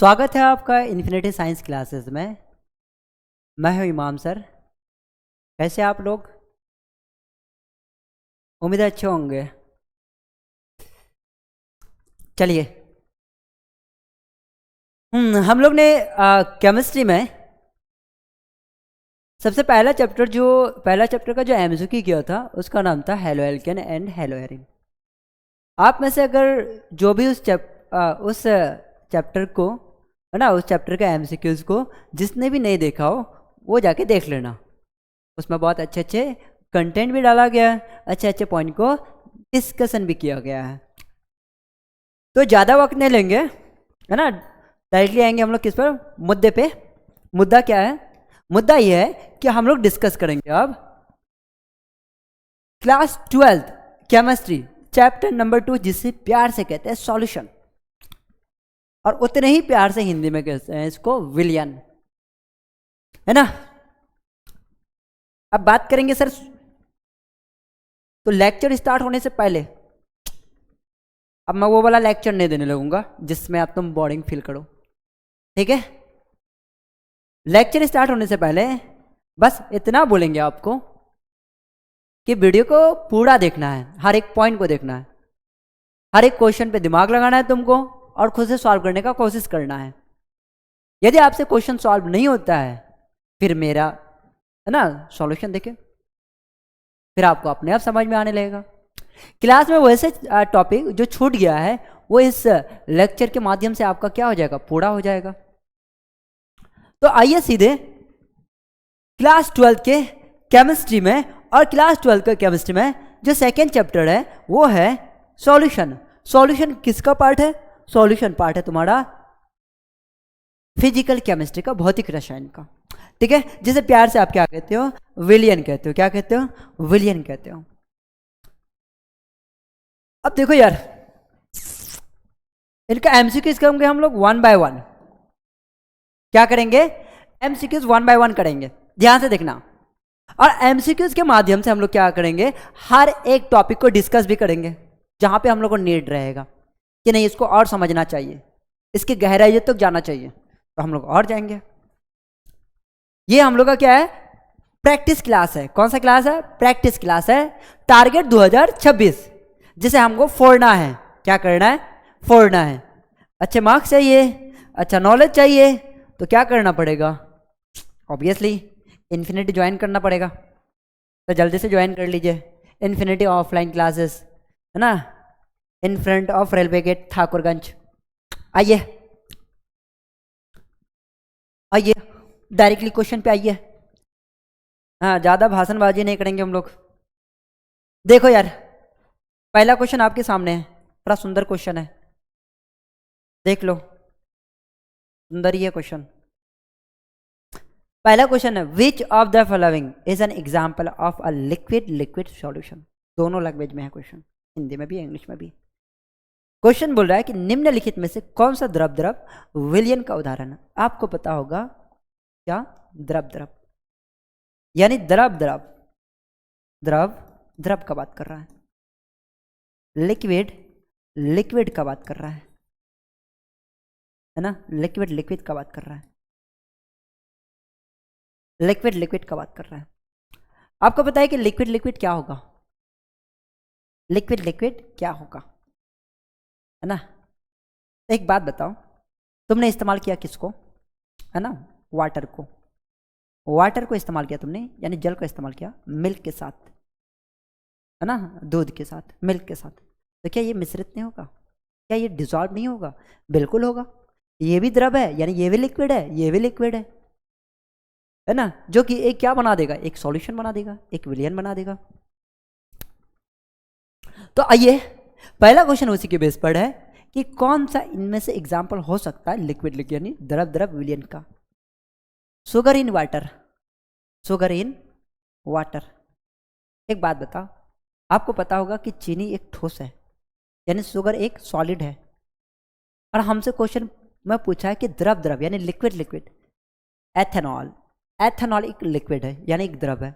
स्वागत है आपका इन्फिनिटी साइंस क्लासेस में। मैं हूं इमाम सर। कैसे आप लोग? उम्मीद है अच्छे होंगे। चलिए, हम लोग ने केमिस्ट्री में सबसे पहला चैप्टर का जो एमसीक्यू किया था उसका नाम था halo alkane and hello Erin. आप में से अगर जो भी उस चैप्टर को है ना, उस चैप्टर के एमसीक्यूज को जिसने भी नहीं देखा हो वो जाके देख लेना। उसमें बहुत अच्छे अच्छे कंटेंट भी डाला गया है, अच्छे अच्छे पॉइंट को डिस्कशन भी किया गया है। तो ज़्यादा वक्त नहीं लेंगे, है ना, डायरेक्टली आएंगे हम लोग किस पर, मुद्दे पे। मुद्दा क्या है? मुद्दा ये है कि हम लोग डिस्कस करेंगे अब क्लास 12 केमिस्ट्री चैप्टर नंबर 2, जिसे प्यार से कहते हैं सॉल्यूशन, और उतने ही प्यार से हिंदी में कहते हैं इसको विलियन, है ना। अब बात करेंगे सर, तो लेक्चर स्टार्ट होने से पहले अब मैं वो वाला लेक्चर नहीं देने लगूंगा जिसमें आप तुम बोरिंग फील करो, ठीक है। लेक्चर स्टार्ट होने से पहले बस इतना बोलेंगे आपको कि वीडियो को पूरा देखना है, हर एक पॉइंट को देखना है, हर एक क्वेश्चन पे दिमाग लगाना है तुमको, और खुद से सॉल्व करने का कोशिश करना है। यदि आपसे क्वेश्चन सॉल्व नहीं होता है फिर मेरा, है ना, सॉल्यूशन देखें, फिर आपको अपने आप समझ में आने लगेगा। क्लास में वैसे टॉपिक जो छूट गया है वो इस लेक्चर के माध्यम से आपका क्या हो जाएगा, पूरा हो जाएगा। तो आइए सीधे क्लास 12 के केमिस्ट्री में, और क्लास 12 के केमिस्ट्री में जो सेकेंड चैप्टर है वो है सॉल्यूशन। सॉल्यूशन किसका पार्ट है? सॉल्यूशन पार्ट है तुम्हारा फिजिकल केमिस्ट्री का, भौतिक रसायन का, ठीक है, जिसे प्यार से आप क्या कहते हो, विलियन कहते हो। क्या कहते हो? विलियन कहते हो। अब देखो यार, इनका एमसीक्यूज करेंगे हम लोग 1 बाय 1। क्या करेंगे? एमसीक्यूज 1 बाय 1 करेंगे, ध्यान से देखना। और एमसीक्यूज के माध्यम से हम लोग क्या करेंगे, हर एक टॉपिक को डिस्कस भी करेंगे जहां पे हम लोग को नीड रहेगा कि नहीं इसको और समझना चाहिए, इसकी गहराई तक जाना चाहिए, तो हम लोग और जाएंगे। ये हम लोग का क्या है, प्रैक्टिस क्लास है। कौन सा क्लास है? प्रैक्टिस क्लास है। टारगेट 2026, जिसे हमको फोड़ना है। क्या करना है? फोड़ना है। अच्छे मार्क्स चाहिए, अच्छा नॉलेज चाहिए, तो क्या करना पड़ेगा? ऑब्वियसली इन्फिनिटी ज्वाइन करना पड़ेगा। तो जल्दी से ज्वाइन कर लीजिए इन्फिनिटी ऑफलाइन क्लासेस, है ना, in front of railway gate Thakurganj. आइए आइए डायरेक्टली क्वेश्चन पे आइए। हाँ, ज़्यादा भाषणबाजी नहीं करेंगे हम लोग। देखो यार, पहला क्वेश्चन आपके सामने है, बड़ा सुंदर क्वेश्चन है, देख लो, सुंदर ही है क्वेश्चन। पहला क्वेश्चन है, विच of the following is an example of a liquid liquid solution. दोनों लैंग्वेज में है क्वेश्चन, हिंदी में भी इंग्लिश में भी। क्वेश्चन बोल रहा है कि निम्नलिखित में से कौन सा द्रव द्रव विलियन का उदाहरण है। आपको पता होगा क्या, द्रव द्रव यानी द्रव द्रव, द्रव द्रव का बात कर रहा है, लिक्विड लिक्विड का बात कर रहा है ना, लिक्विड लिक्विड का बात कर रहा है, लिक्विड लिक्विड का बात कर रहा है। आपको पता है कि लिक्विड लिक्विड क्या होगा? लिक्विड लिक्विड क्या होगा, है ना। एक बात बताओ, तुमने इस्तेमाल किया किसको, है ना, वाटर को। वाटर को इस्तेमाल किया तुमने, यानी जल को इस्तेमाल किया मिल्क के साथ, है ना, दूध के साथ, मिल्क के साथ। तो क्या ये मिश्रित नहीं होगा? क्या ये डिसॉल्व नहीं होगा? बिल्कुल होगा। ये भी द्रव है, यानी ये भी लिक्विड है, ये भी लिक्विड है ना, जो कि एक क्या बना देगा, एक सॉल्यूशन बना देगा, एक विलियन बना देगा। तो आइए, पहला क्वेश्चन उसी के बेस पर है कि कौन सा इनमें से एग्जाम्पल हो सकता है लिक्विड लिक्विड यानी द्रव द्रव विलियन का। Sugar in water, sugar in water. एक बात बताओ, आपको पता होगा कि चीनी एक ठोस है, यानी शुगर एक सॉलिड है, और हमसे क्वेश्चन में पूछा है कि द्रव द्रव यानी लिक्विड लिक्विड। एथेनॉल, एथेनॉल एक लिक्विड है यानी एक द्रव है।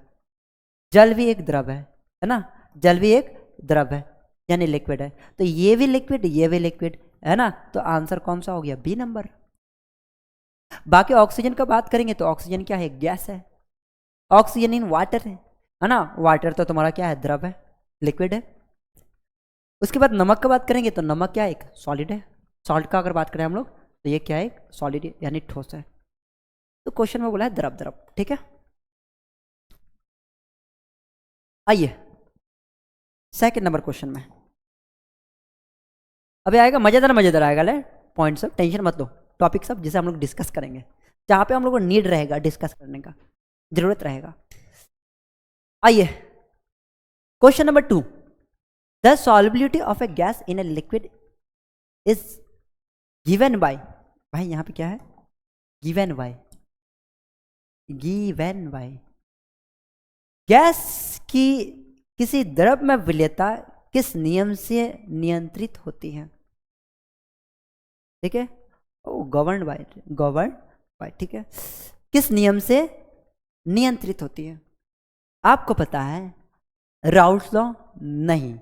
जल भी एक द्रव है ना, जल भी एक द्रव है यानी लिक्विड है। तो ये भी लिक्विड, ये भी लिक्विड, है ना। तो आंसर कौन सा हो गया? बी नंबर, बाकी ऑक्सीजन का बात करेंगे तो ऑक्सीजन क्या है, गैस है। ऑक्सीजन इन वाटर है ना, वाटर तो तुम्हारा क्या है, द्रव है, लिक्विड है। उसके बाद नमक का बात करेंगे तो नमक क्या है, एक सॉलिड है। सॉल्ट का अगर बात करें हम लोग तो ये क्या है, एक सॉलिड यानी ठोस है। तो क्वेश्चन में बोला है द्रव द्रव, ठीक है। आइए सेकंड नंबर क्वेश्चन में, अभी आएगा मजेदार मजेदार आएगा, ले पॉइंट सब टेंशन मत लो, टॉपिक सब जिसे हम लोग डिस्कस करेंगे, जहां पे हम लोग को नीड रहेगा डिस्कस करने का, जरूरत रहेगा। आइए question number 2, the solubility of a gas in a liquid is given by, भाई यहां पे क्या है, given by, given by, gas की किसी द्रव में विलेयता किस नियम से नियंत्रित होती है, ठीक है, गवर्न बाय, ठीक है, किस नियम से नियंत्रित होती है। आपको पता है राउल्ट्स लॉ, नहीं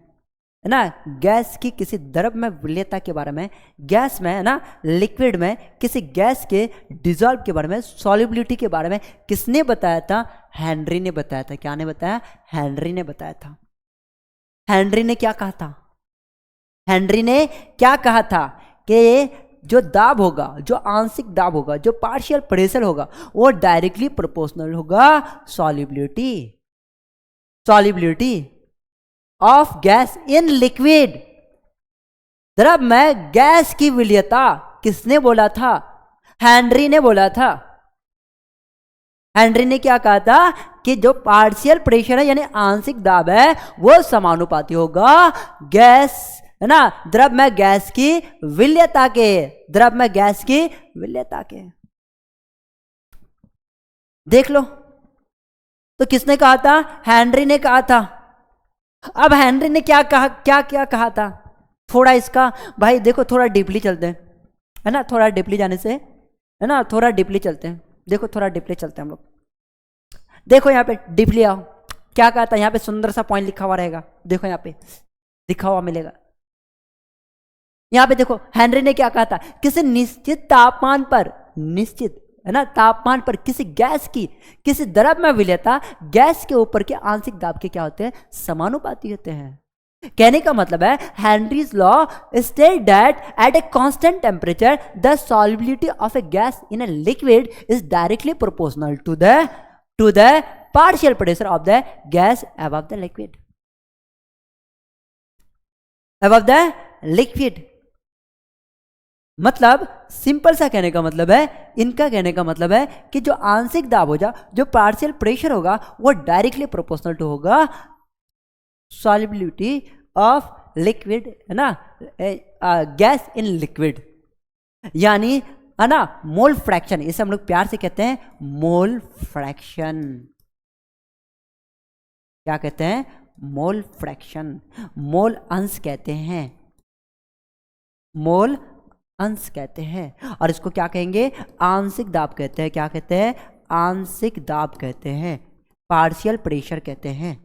है ना, गैस की किसी द्रव में विलेयता के बारे में, गैस में है ना, लिक्विड में किसी गैस के डिजॉल्व के बारे में, सॉल्युबिलिटी के बारे में किसने बताया था, हेनरी ने बताया था। क्या ने बताया, हेनरी ने बताया था। हेनरी ने क्या कहा था, हेनरी ने क्या कहा था कि जो दाब होगा, जो आंशिक दाब होगा, जो पार्शियल प्रेशर होगा, वो डायरेक्टली प्रोपोर्शनल होगा solubility of gas in liquid. द्रव में गैस की विलेयता किसने बोला था, हेनरी ने बोला था। हेनरी ने क्या कहा था कि जो पार्शियल प्रेशर है यानी आंशिक दाब है वो समानुपाती होगा गैस, है ना, द्रव में गैस की विलेयता के, द्रव में गैस की विलेयता के। देख लो, तो किसने कहा था, हेनरी ने कहा था। अब हेनरी ने क्या कहा, क्या कहा था, थोड़ा इसका भाई देखो, थोड़ा डीपली चलते हैं, है ना, थोड़ा डीपली जाने से, है ना, थोड़ा डीपली चलते हैं, देखो थोड़ा डीपली चलते हैं हम लोग। देखो यहाँ पे डीपली आओ, क्या कहा था, यहाँ पे सुंदर सा पॉइंट लिखा हुआ रहेगा, देखो यहाँ पे लिखा हुआ मिलेगा। यहाँ पे देखो हेनरी ने क्या कहा था, किसी निश्चित तापमान पर, निश्चित है ना तापमान पर किसी गैस की किसी द्रव में विलेयता गैस के ऊपर के आंशिक दाब के क्या होते हैं, समानुपाती होते हैं। कहने का मतलब है Henry's law states that at a constant temperature the solubility of a gas in a liquid is directly proportional to the partial pressure of the gas above the liquid, above the liquid. मतलब simple सा कहने का मतलब है, इनका कहने का मतलब है कि जो आंशिक दाब होगा, जो पार्शियल प्रेशर होगा, वो डायरेक्टली प्रोपोर्शनल टू होगा सॉल्युबिलिटी ऑफ लिक्विड, है ना, गैस इन लिक्विड, यानी है ना मोल फ्रैक्शन, इसे हम लोग प्यार से कहते हैं मोल फ्रैक्शन। क्या कहते हैं, मोल फ्रैक्शन, मोल अंश कहते हैं, मोल अंश कहते हैं। और इसको क्या कहेंगे, आंशिक दाब कहते हैं। क्या कहते हैं, आंशिक दाब कहते हैं, पार्शियल प्रेशर कहते हैं,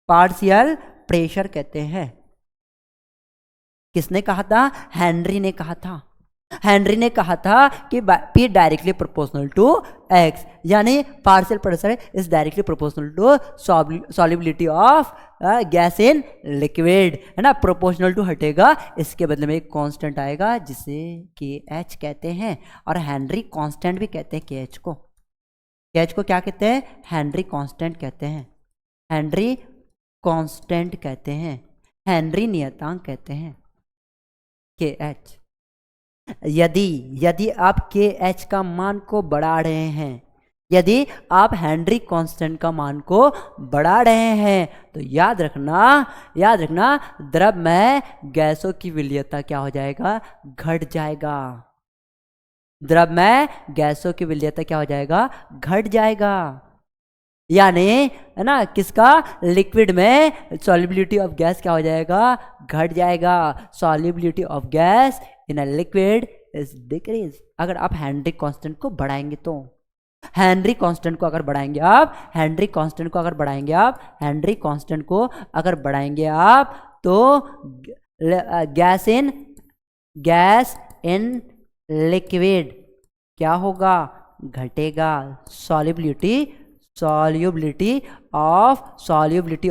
पार्शियल प्रेशर कहते हैं। किसने कहा था, हेनरी ने कहा था। हेनरी ने कहा था कि P directly proportional to X, यानी partial pressure is directly proportional to solubility of gas in liquid, है ना, प्रोपोर्शनल टू हटेगा, इसके बदले में एक कांस्टेंट आएगा जिसे KH कहते हैं। और हेनरी कांस्टेंट भी कहते हैं KH को, KH को क्या कहते हैं, हेनरी कांस्टेंट कहते हैं, हेनरी कांस्टेंट कहते हैं, हेनरी नियतांक कहते हैं KH। यदि आप KH का मान को बढ़ा रहे हैं, यदि आप हेनरी कांस्टेंट का मान को बढ़ा रहे हैं, तो याद रखना द्रव में गैसों की विलेयता क्या हो जाएगा, घट जाएगा। द्रव में गैसों की विलेयता क्या हो जाएगा, घट जाएगा। यानी है ना किसका, लिक्विड में सॉल्युबिलिटी ऑफ गैस क्या हो जाएगा, घट जाएगा। Solubility of gas in a liquid is decrease. अगर आप हेनरी कांस्टेंट को बढ़ाएंगे तो, हेनरी कांस्टेंट को अगर बढ़ाएंगे आप, हेनरी कांस्टेंट को अगर बढ़ाएंगे आप, हेनरी कांस्टेंट को अगर बढ़ाएंगे आप, तो गैस इन लिक्विड क्या होगा, घटेगा। Solubility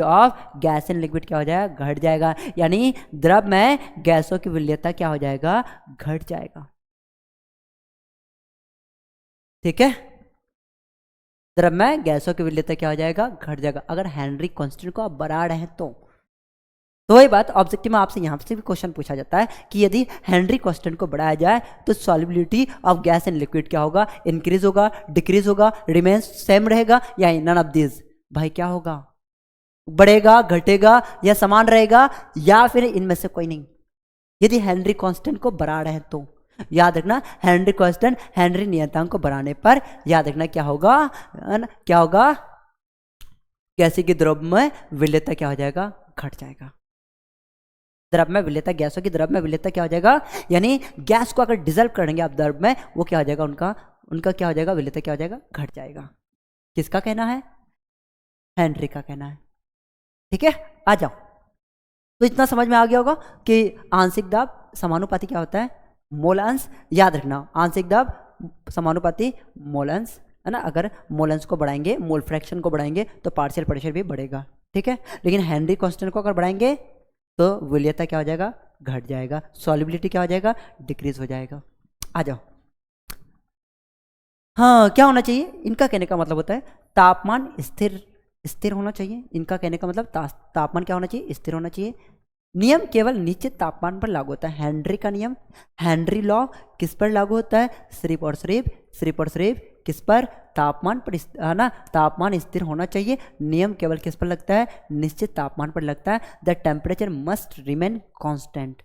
of gas in liquid क्या हो जाएगा, घट जाएगा। यानी द्रव में गैसों की विलेयता क्या हो जाएगा, घट जाएगा। ठीक है, द्रव में गैसों की विलेयता क्या हो जाएगा, घट जाएगा, अगर हेनरी कांस्टेंट को आप बढ़ा रहे हैं तो वही बात ऑब्जेक्टिव में आपसे यहाँ से भी क्वेश्चन पूछा जाता है कि यदि हेनरी कांस्टेंट को बढ़ाया जाए तो solubility of gas in liquid क्या होगा, इंक्रीज होगा, डिक्रीज होगा, रिमेन्स सेम रहेगा या नन ऑफ दिस। भाई क्या होगा, बढ़ेगा, घटेगा या समान रहेगा या फिर इनमें से कोई नहीं। यदि हेनरी कांस्टेंट को बढ़ा रहे हैं तो याद रखना, हेनरी कांस्टेंट हेनरी नियतांक को बढ़ाने पर याद रखना क्या होगा, क्या होगा, गैस की द्रव में विलेयता क्या हो जाएगा, घट जाएगा। द्रव में विलेयता, गैसों की द्रव में विलेयता क्या हो जाएगा, यानी गैस को अगर डिजल्व करेंगे आप द्रव में, वो क्या हो जाएगा, उनका क्या हो जाएगा, विलेयता क्या हो जाएगा, घट जाएगा। किसका कहना है, हेनरी का कहना है। ठीक है, आ जाओ। तो इतना समझ में आ गया होगा कि आंशिक दाब समानुपाती क्या होता है, मोल अंश। याद रखना आंशिक दाब समानुपाती मोल अंश है ना, अगर मोल अंश को बढ़ाएंगे, मोल फ्रैक्शन को बढ़ाएंगे तो पार्शियल प्रेशर भी बढ़ेगा। ठीक है, लेकिन हेनरी कांस्टेंट को अगर बढ़ाएंगे तो विलेयता क्या हो जाएगा, घट जाएगा, सॉल्युबिलिटी क्या हो जाएगा, डिक्रीज हो जाएगा। आ जाओ। हाँ, क्या होना चाहिए, इनका कहने का मतलब होता है तापमान स्थिर होना चाहिए। इनका कहने का मतलब तापमान क्या होना चाहिए, स्थिर होना चाहिए। नियम केवल निश्चित तापमान पर लागू होता है। हेनरी का नियम, हेनरी लॉ किस पर लागू होता है, सिर्फ और सिर्फ किस पर, तापमान पर, है ना, तापमान स्थिर होना चाहिए। नियम केवल किस पर लगता है, निश्चित तापमान पर लगता है। The temperature must remain constant.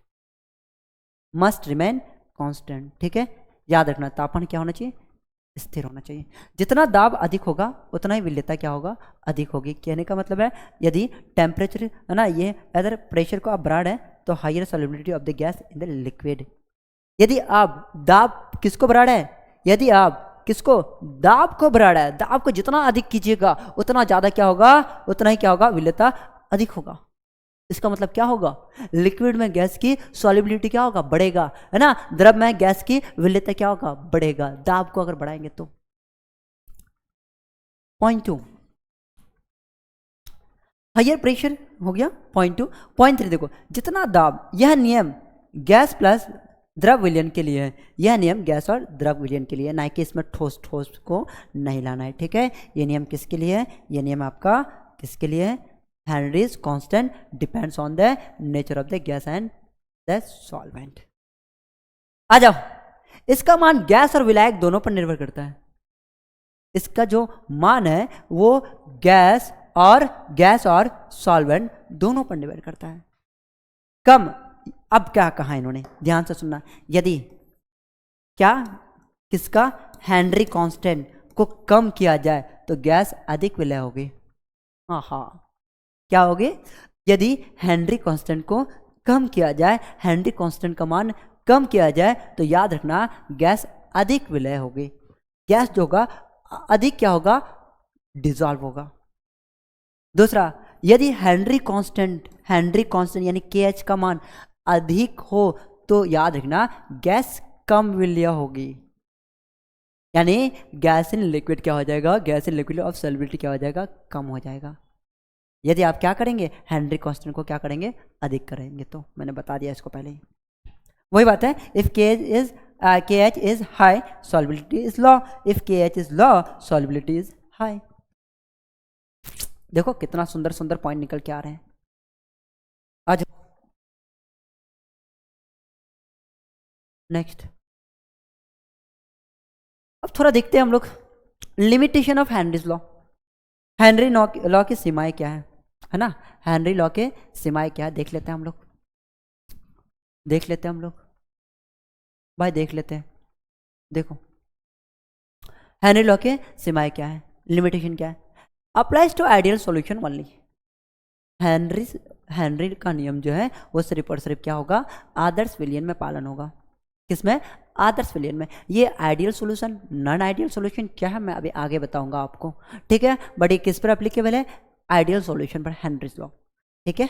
ठीक है, याद रखना तापमान क्या होना चाहिए, स्थिर होना चाहिए। जितना दाब अधिक होगा उतना ही विलेयता क्या होगा, अधिक होगी। कहने का मतलब है यदि टेम्परेचर है ना, ये अगर प्रेशर को आप बढ़ा रहे हैं तो higher solubility of the gas in the liquid. यदि आप दाब किसको बढ़ा रहे हैं, यदि आप किसको, दाब को बढ़ा रहा है, दाब को जितना अधिक कीजिएगा उतना ज़्यादा क्या होगा, उतना ही क्या होगा, विलेयता अधिक होगा। इसका मतलब क्या होगा, लिक्विड में गैस की सॉल्युबिलिटी क्या होगा, बढ़ेगा, है ना, द्रव में गैस की विलेयता क्या होगा, बढ़ेगा, दाब को अगर बढ़ाएंगे तो। पॉइंट 2 हायर प्रेशर हो गया। पॉइंट 2। पॉइंट 3 देखो, जितना दाब, यह नियम गैस प्लस द्रव विलयन के लिए है, यह नियम गैस और द्रव विलयन के लिए, ना कि इसमें ठोस को नहीं लाना है। ठीक है, ये नियम किसके लिए है, ये नियम आपका किसके लिए है, Henry's constant depends on the nature of the gas and the solvent. आ जाओ, इसका मान गैस और विलायक दोनों पर निर्भर करता है। इसका जो मान है वो गैस और सॉल्वेंट दोनों पर निर्भर करता है। कम, अब क्या कहा इन्होंने, ध्यान से सुनना, यदि क्या, किसका, हेनरी कांस्टेंट को कम किया जाए तो गैस अधिक विलय होगी। हाँ, क्या होगी, यदि हेनरी कांस्टेंट को कम किया जाए, हेनरी कांस्टेंट का मान कम किया जाए तो याद रखना गैस अधिक विलय होगी। गैस जो होगा अधिक क्या होगा, डिसॉल्व होगा। दूसरा, यदि हेनरी कांस्टेंट यानी KH का मान अधिक हो तो याद रखना गैस कम विलय होगी, यानी गैस इन लिक्विड क्या हो जाएगा, gas in liquid of solubility क्या हो जाएगा, कम हो जाएगा। यदि आप क्या करेंगे, हेनरी कांस्टेंट को क्या करेंगे, अधिक करेंगे। तो मैंने बता दिया इसको पहले ही, वही बात है, if KH is high solubility is low, if KH is low solubility is high. देखो कितना सुंदर सुंदर पॉइंट निकल के आ रहे हैं। आज नेक्स्ट, अब थोड़ा देखते हैं हम लोग limitation of Henry's law. Henry law की सीमाएं क्या है ना, हेनरी लॉ के सीमाएं क्या है, देख लेते हैं हम लोग, भाई देख लेते हैं। देखो हेनरी लॉ के सीमाएं क्या है, लिमिटेशन क्या है, applies to ideal solution only. Henry का नियम जो है वो सिर्फ और सिर्फ क्या होगा, आदर्श विलयन में पालन होगा। किसमें, आदर्श विलयन में। ये ideal solution, non ideal solution क्या है मैं अभी आगे बताऊंगा आपको। ठीक है, बट ये किस पर एप्लीकेबल है, आइडियल सॉल्यूशन पर, हेनरीज लॉ। ठीक है,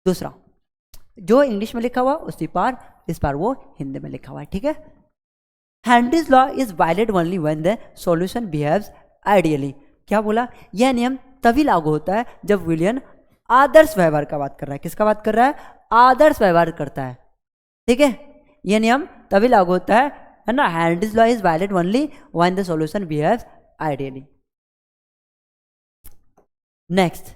दूसरा जो इंग्लिश में लिखा हुआ उसी पार, इस बार वो हिंदी में लिखा हुआ है। ठीक है, Henry's law is violate only when the solution behaves ideally. क्या बोला? यह नियम तभी लागू होता है जब विलियन आदर्श व्यवहार का बात कर रहा है। किसका बात कर रहा है? आदर्श व्यवहार करता है। ठीक है, यह नियम तभी लागू होता है ना। Henry's law is violate only when the solution behaves ideally. Next,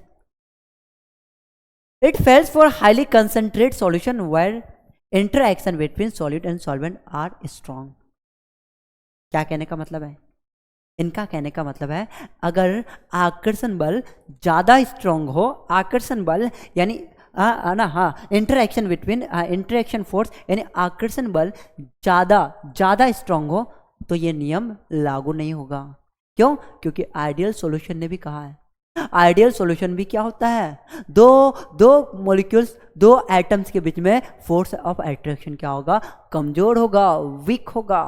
it fails for highly concentrated solution where interaction between solid and solvent are strong। क्या कहने का मतलब है? इनका कहने का मतलब है अगर आकर्षण बल ज़्यादा स्ट्रांग हो, आकर्षण बल यानी इंटरेक्शन बिटवीन इंटरेक्शन फोर्स यानी आकर्षण बल ज़्यादा स्ट्रांग हो तो ये नियम लागू नहीं होगा। क्यों? क्योंकि आइडियल सॉल्यूशन ने भी कहा है, आइडियल सॉल्यूशन भी क्या होता है? दो मॉलिक्यूल्स, दो एटम्स के बीच में फोर्स ऑफ अट्रैक्शन क्या होगा? कमजोर होगा, वीक होगा।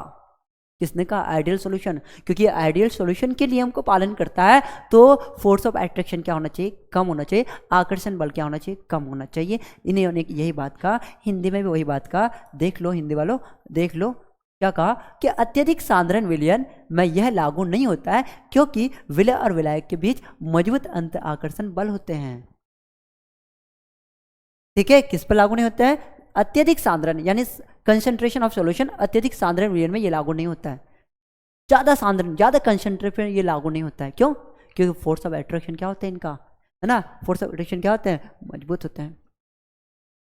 किसने कहा? Ideal solution. क्योंकि आइडियल सॉल्यूशन के नियम को पालन करता है तो फोर्स ऑफ अट्रैक्शन क्या होना चाहिए? कम होना चाहिए। आकर्षण बल क्या होना चाहिए? कम होना चाहिए। इन्हें यही बात का हिंदी में भी वही बात का, देख लो हिंदी वालों, देख लो क्या कहा कि अत्यधिक सांद्रण विलयन में यह लागू नहीं होता है क्योंकि विलय और विलायक के बीच मजबूत अंत आकर्षण बल होते हैं। ठीक है, किस पर लागू नहीं होता है? अत्यधिक सांद्रण यानी कंसंट्रेशन ऑफ सॉल्यूशन, अत्यधिक सांद्रण विलयन में ये लागू नहीं होता है। ज्यादा सांद्रण, ज्यादा कंसंट्रेशन ये लागू नहीं होता है। क्यों? क्योंकि फोर्स ऑफ अट्रैक्शन क्या होता है इनका, है ना? फोर्स ऑफ अट्रैक्शन क्या होते हैं? मजबूत होते हैं।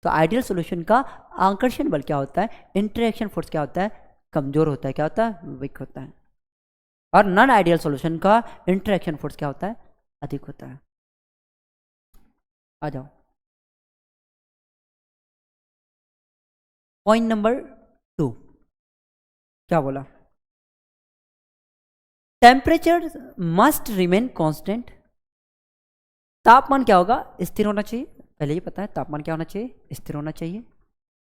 तो आइडियल सॉल्यूशन का आकर्षण बल क्या होता है? इंटरेक्शन फोर्स क्या होता है? कमजोर होता है। क्या होता है? वीक होता है। और नॉन आइडियल सॉल्यूशन का इंटरेक्शन फोर्स क्या होता है? अधिक होता है। आ जाओ पॉइंट नंबर 2। क्या बोला? Temperature must remain constant. तापमान क्या होगा? स्थिर होना चाहिए। पहले ही पता है तापमान क्या होना चाहिए? स्थिर होना चाहिए।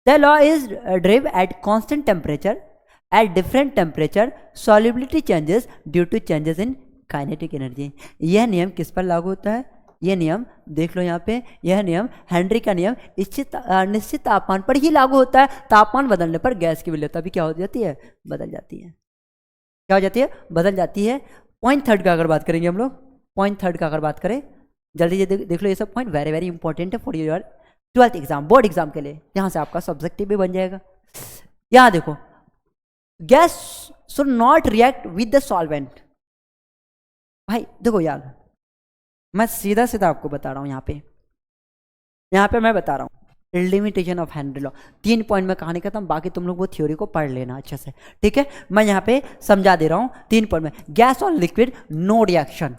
The law is derived at constant temperature at different temperature solubility changes due to changes in kinetic energy। यह नियम किस पर लागू होता है? यह नियम देख लो यहाँ पे, यह नियम हेनरी का नियम निश्चित तापमान पर ही लागू होता है। तापमान बदलने पर गैस की विलेयता भी क्या हो जाती है? बदल जाती है। क्या हो जाती है? बदल जाती है। पॉइंट थर्ड का अगर बात करेंगे हम लोग, पॉइंट थर्ड का अगर बात करें, जल्दी से देख लो, ये सब पॉइंट वेरी वेरी इंपॉर्टेंट है for your 12th exam, board exam के लिए। यहाँ से आपका सब्जेक्टिव भी बन जाएगा। यहाँ देखो, gas should not react with the solvent. भाई देखो यार, मैं सीधा सीधा आपको बता रहा हूं। यहाँ पे मैं बता रहा हूं limitation of Henry law. 3 point में कहानी खत्म, बाकी तुम लोग वो थ्योरी को पढ़ लेना अच्छे से। ठीक है, मैं यहाँ पे समझा दे रहा हूं 3 पॉइंट में। गैस और liquid no reaction,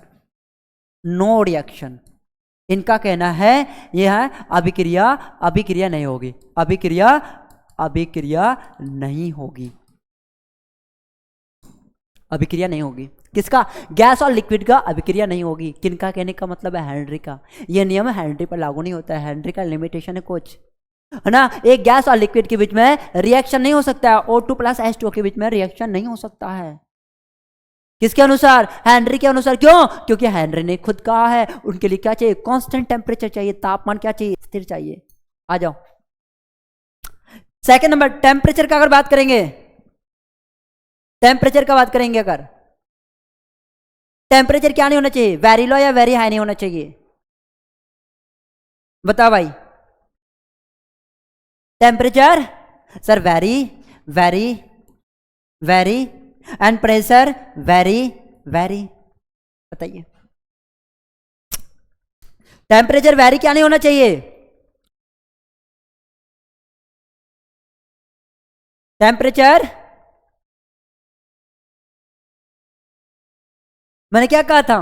no reaction. इनका कहना है यह है अभिक्रिया नहीं होगी, अभिक्रिया नहीं होगी, अभिक्रिया नहीं होगी। किसका? गैस और लिक्विड का अभिक्रिया नहीं होगी। किनका कहने का मतलब है? हेनरी का। यह नियम हेनरी पर लागू नहीं होता है। हेनरी का लिमिटेशन है कुछ, है ना। एक गैस और लिक्विड के बीच में रिएक्शन नहीं हो सकता है। O2 + H2O के बीच में रिएक्शन नहीं हो सकता है। किसके अनुसार? हेनरी के अनुसार। क्यों? क्योंकि हेनरी ने खुद कहा है उनके लिए क्या चाहिए? कांस्टेंट टेम्परेचर चाहिए, तापमान क्या चाहिए? स्थिर चाहिए। आ जाओ सेकंड नंबर, टेम्परेचर का अगर बात करेंगे, टेम्परेचर का बात करेंगे अगर, टेम्परेचर क्या नहीं होना चाहिए? वेरी लो या वेरी हाई नहीं होना चाहिए? बताओ भाई। Temperature sir very very very and pressure very very. बताइए, टेम्परेचर वेरी क्या नहीं होना चाहिए? टेम्परेचर, मैंने क्या कहा था?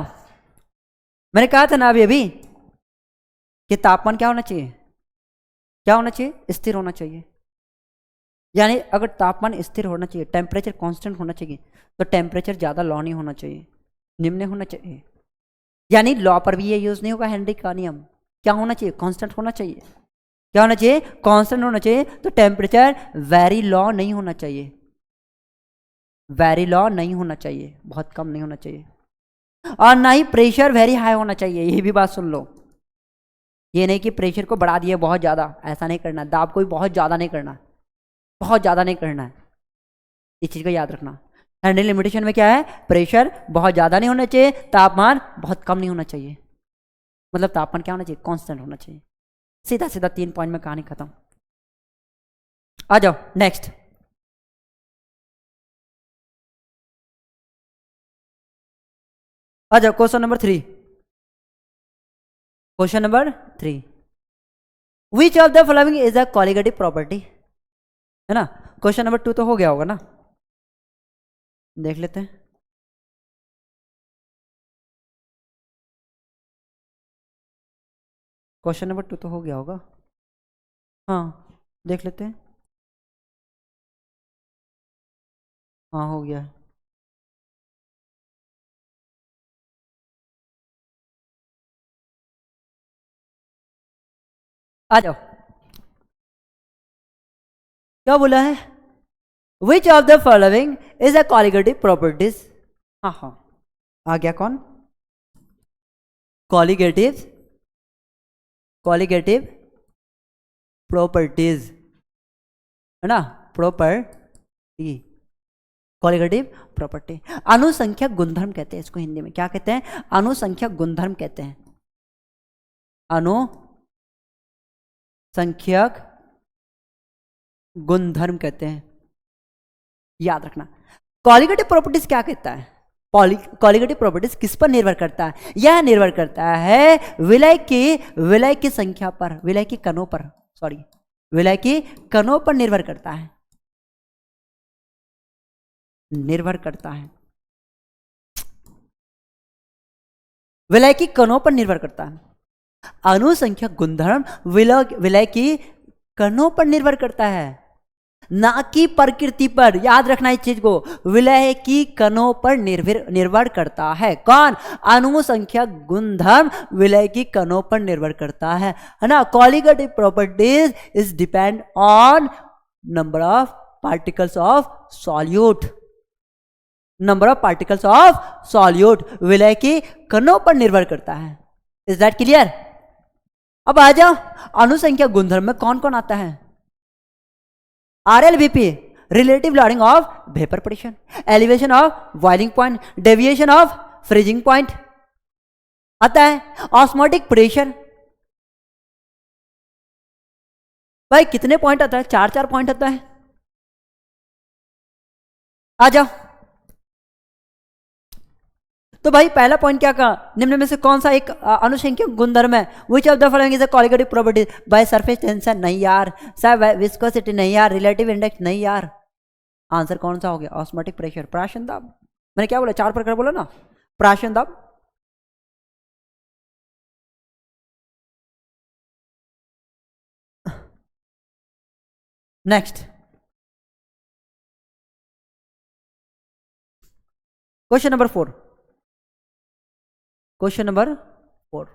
मैंने कहा था ना अभी कि तापमान क्या होना चाहिए? क्या होना चाहिए? स्थिर होना चाहिए। यानी अगर तापमान स्थिर होना चाहिए, टेम्परेचर कांस्टेंट होना चाहिए, तो टेम्परेचर ज़्यादा लो नहीं होना चाहिए, निम्न होना चाहिए। यानी लॉ पर भी ये यूज नहीं होगा हेनरी का नियम। क्या होना चाहिए? कांस्टेंट होना चाहिए। क्या होना चाहिए? कांस्टेंट होना चाहिए। तो टेम्परेचर वेरी लो नहीं होना चाहिए, वेरी लो नहीं होना चाहिए, बहुत कम नहीं होना चाहिए। और ना ही प्रेशर वेरी हाई होना चाहिए। ये भी बात सुन लो, ये नहीं कि प्रेशर को बढ़ा दिया बहुत ज़्यादा, ऐसा नहीं करना। दाब को भी बहुत ज़्यादा नहीं करना, बहुत ज़्यादा नहीं करना है। इस चीज़ को याद रखना। हैंडलिंग लिमिटेशन में क्या है, प्रेशर बहुत ज़्यादा नहीं होना चाहिए, तापमान बहुत कम नहीं होना चाहिए। मतलब तापमान क्या होना चाहिए, कांस्टेंट होना चाहिए। सीधा सीधा 3 पॉइंट में कहानी खत्म। आ जाओ नेक्स्ट। आ जाओ question number 3। Question number 3, which of the following is a colligative property, है ना। क्वेश्चन नंबर 2 तो हो गया होगा ना, देख लेते हैं। क्वेश्चन नंबर 2 तो हो गया होगा, हाँ देख लेते हैं। हाँ हो गया। आ जाओ, क्या बोला है, विच of the following is a colligative properties. हाँ हाँ, आ गया कौन, कॉलिगेटिव, कॉलिगेटिव प्रॉपर्टीज, है ना, प्रॉपर्टी, कॉलिगेटिव प्रॉपर्टी। अनुसंख्यक गुणधर्म कहते हैं इसको, हिंदी में क्या कहते हैं, अनुसंख्यक गुणधर्म कहते हैं। अनुसंख्यक गुणधर्म कहते हैं, याद रखना। कॉलिगेटिव प्रॉपर्टीज क्या कहता है, कॉलिगेटिव प्रॉपर्टीज किस पर निर्भर करता है, यह निर्भर करता है विलय की संख्या पर, विलय की कणों पर, सॉरी विलय की कणों पर निर्भर करता है, निर्भर करता है, विलय की कणों पर निर्भर करता है। अनुसंख्यक गुणधर्म विलय की कणों पर निर्भर करता है, ना कि प्रकृति पर। याद रखना इस चीज को, विलय की कणों पर निर्भर करता है। कौन, अनुसंख्यक गुणधर्म विलय की कणों पर निर्भर करता है ना। Colligative properties is depend on number of particles of solute, number of particles of solute विलय की कणों पर निर्भर करता है। Is that clear. अब आ जाओ, अनुसंख्यक गुणधर्म में कौन कौन आता है, RLVP, relative lowering of vapour pressure, elevation of boiling point, deviation of freezing point आता है, ऑस्मोटिक प्रेशर। भाई कितने पॉइंट आता है, 4 पॉइंट आता है। आ जाओ, तो भाई पहला पॉइंट क्या कहा, निम्न में से कौन सा एक अनुसंख्यक गुणधर्म है, विच of the following is a colligative property. By surface tension नहीं यार, सर विस्कोसिटी नहीं यार, रिलेटिव इंडेक्स नहीं यार। आंसर कौन सा हो गया, ऑस्मोटिक प्रेशर, प्राशन दाब। मैंने क्या बोला, 4 प्रकार बोला ना, प्राशन दाब। Next question number 4, question number 4,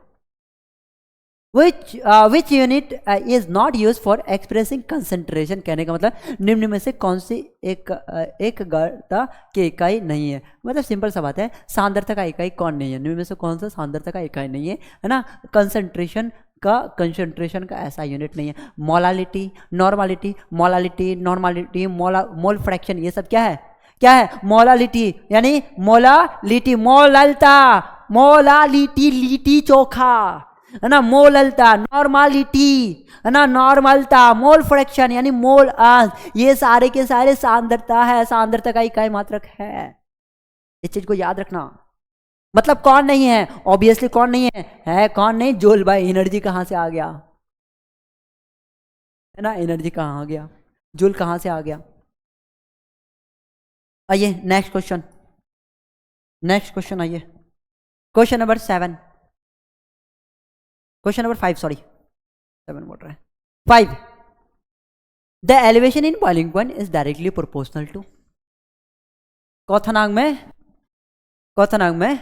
which unit is not used for expressing concentration। कहने का मतलब निम्न में से कौन सी एक गणता की इकाई नहीं है। मतलब सिंपल सा बात है, सांद्रता का इकाई कौन नहीं है, निम्न में से कौन सा सांद्रता का इकाई नहीं है ना। कंसंट्रेशन का ऐसा यूनिट नहीं है। Molality, normality, molality, normality, mole fraction, ये सब क्या है, क्या है, मोलालिटी, यानी मोलालिटी, मोललता, मोलालिटी, लिटी चोखा, है ना, मोललता, नॉर्मालिटी, है ना, नॉर्मलता, मोल फ्रैक्शन यानी मोल अंश, ये सारे के सारे सांद्रता है, सांद्रता का इकाई मात्रक है। इस चीज को याद रखना। मतलब कौन नहीं है, ऑब्वियसली कौन नहीं है कौन नहीं, जूल। भाई एनर्जी कहां से आ गया, है ना, एनर्जी कहां आ गया, जूल कहां से आ गया। आइए नेक्स्ट क्वेश्चन, नेक्स्ट क्वेश्चन आइए, question number 7, question number 5, sorry 7 बोल रहा है, 5, the elevation in boiling point is directly proportional to. क्वथनांक में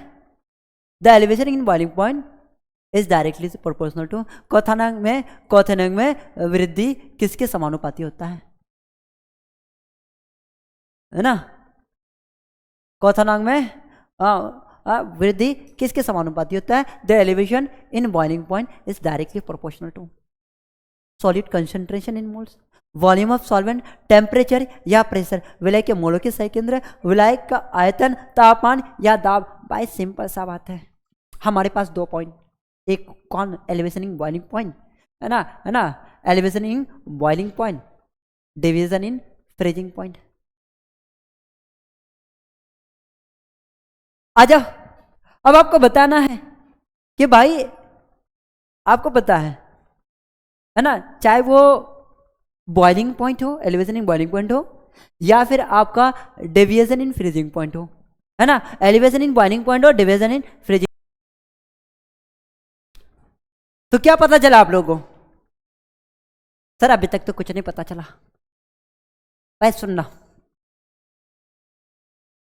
the elevation in boiling point is directly proportional to. क्वथनांक में वृद्धि किसके समानुपाती होता है ना। क्वथनांक में वृद्धि किसके समानुपाती होता है, the elevation in boiling point is directly proportional to. Solid concentration in moles, volume of solvent, temperature या प्रेशर, विलय के मोलों की सही केंद्र, विलय का आयतन, तापमान या दाब। भाई सिंपल सा बात है, हमारे पास 2 पॉइंट, एक कौन, एलिवेशन इन बॉइलिंग पॉइंट, है ना, elevation in boiling point, division in freezing point. आ जाओ, अब आपको बताना है कि भाई आपको पता है ना, चाहे वो बॉइलिंग पॉइंट हो, एलिवेशन इन बॉइलिंग पॉइंट हो, या फिर आपका डेविएशन इन फ्रीजिंग पॉइंट हो, है ना, एलिवेशन इन बॉइलिंग पॉइंट हो, डेविएशन इन फ्रीजिंग। तो क्या पता चला आप लोगों को? सर अभी तक तो कुछ नहीं पता चला। भाई सुनना,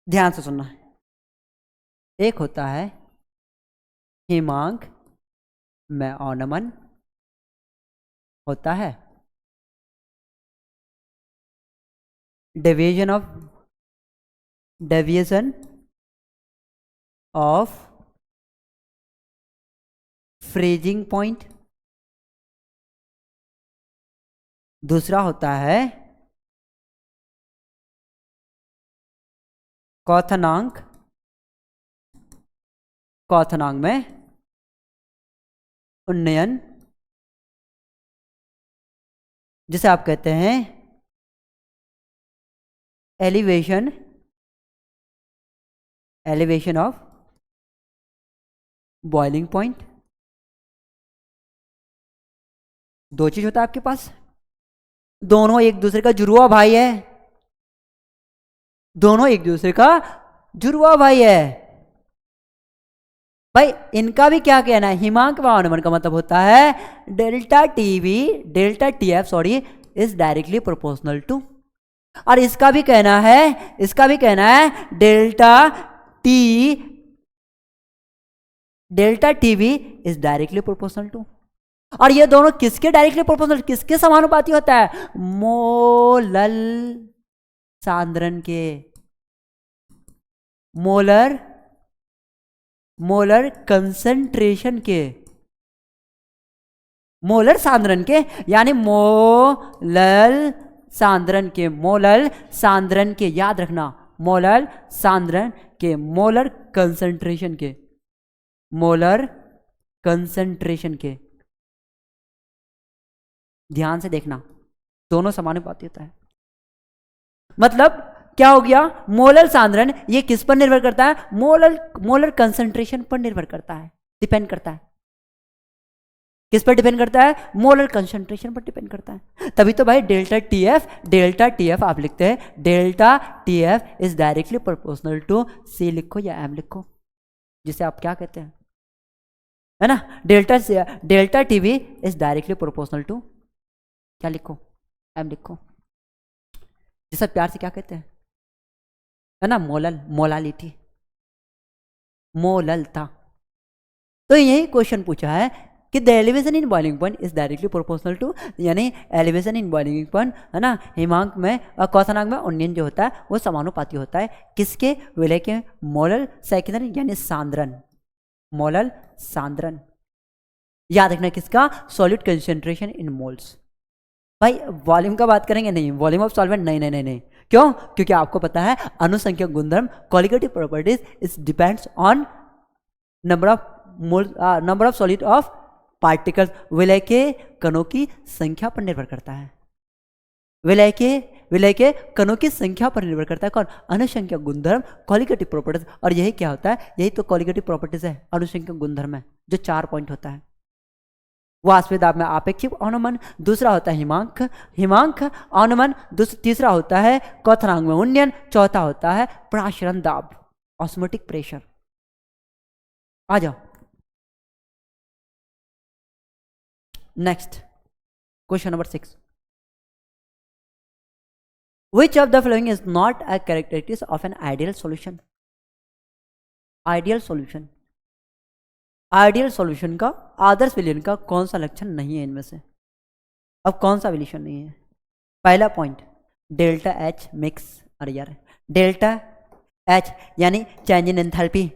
ध्यान से सुनना। एक होता है हिमांक में औनमन, होता है डेविएशन ऑफ फ्रीजिंग पॉइंट, दूसरा होता है क्वथनांक में उन्नयन, जिसे आप कहते हैं एलिवेशन ऑफ बॉइलिंग पॉइंट। दो चीज होता है आपके पास, दोनों एक दूसरे का जुड़वा भाई है, दोनों एक दूसरे का जुड़वा भाई है। भाई इनका भी क्या कहना है, हिमांक व औनमन का मतलब होता है delta TF sorry is directly proportional to, और इसका भी कहना है delta TV is directly proportional to. और ये दोनों किसके डायरेक्टली प्रोपोर्शनल, किसके समानुपाती होता है? मोलल सांद्रण के, मोलर कंसंट्रेशन के, मोलर सांद्रण के, यानी मोलल सांद्रण के, याद रखना, मोलर सांद्रण के, मोलर कंसंट्रेशन के, ध्यान से देखना, दोनों समानुपाती होता है। मतलब क्या हो गया, मोलर सांद्रण ये किस पर निर्भर करता है? मोलर कंसंट्रेशन पर निर्भर करता है, डिपेंड करता है। किस पर डिपेंड करता है? मोलर कंसंट्रेशन पर डिपेंड करता है। तभी तो भाई डेल्टा टीएफ आप लिखते हैं, delta TF is directly proportional to, C लिखो या एम लिखो, जिसे आप क्या कहते हैं, है ना, delta TV is directly proportional to, क्या लिखो, एम लिखो, जिसे प्यार से क्या कहते हैं, है ना, मोलालिटी, मोललता। तो यही क्वेश्चन पूछा है कि the elevation in boiling point is directly proportional to, यानी एलिवेशन इन बॉइलिंग पॉइंट, है ना, हिमांक में और क्वथनांक में उन्नयन जो होता है वो समानुपाती होता है किसके? विलय के मोलर सेकेंडरी यानी सांद्रण, मोलर सांद्रण। याद रखना किसका? Solid concentration in moles. भाई वॉल्यूम का बात करेंगे नहीं, वॉल्यूम ऑफ सॉल्वेंट नहीं। क्यों? क्योंकि आपको पता है अनुसंख्यक गुणधर्म, qualitative properties is depends on number of solid of particles, विलय के कणों की संख्या पर निर्भर करता है, विलय के कणों की संख्या पर निर्भर करता है। कौन? अनुसंख्यक गुणधर्म, क्वालिटेटिव प्रॉपर्टीज। और यही क्या होता है? यही तो क्वालिटेटिव प्रॉपर्टीज है, अनुसंख्यक गुणधर्म है, जो 4 पॉइंट होता है। वाष्पित दाब में आपेक्षिक औनमन, दूसरा होता है हिमांक औनमन, तीसरा होता है क्वथनांक में उन्नयन, चौथा होता है प्राशरण दाब, ऑस्मोटिक प्रेशर। आ जाओ next question number 6। Which of the following is not a characteristic of an ideal solution? Ideal solution का, आदर्श विलयन का कौन सा लक्षण नहीं है इनमें से? अब कौन सा विलयन नहीं है? पहला पॉइंट डेल्टा एच मिक्स, अरे यार डेल्टा एच यानी चेंज इन एंथैल्पी,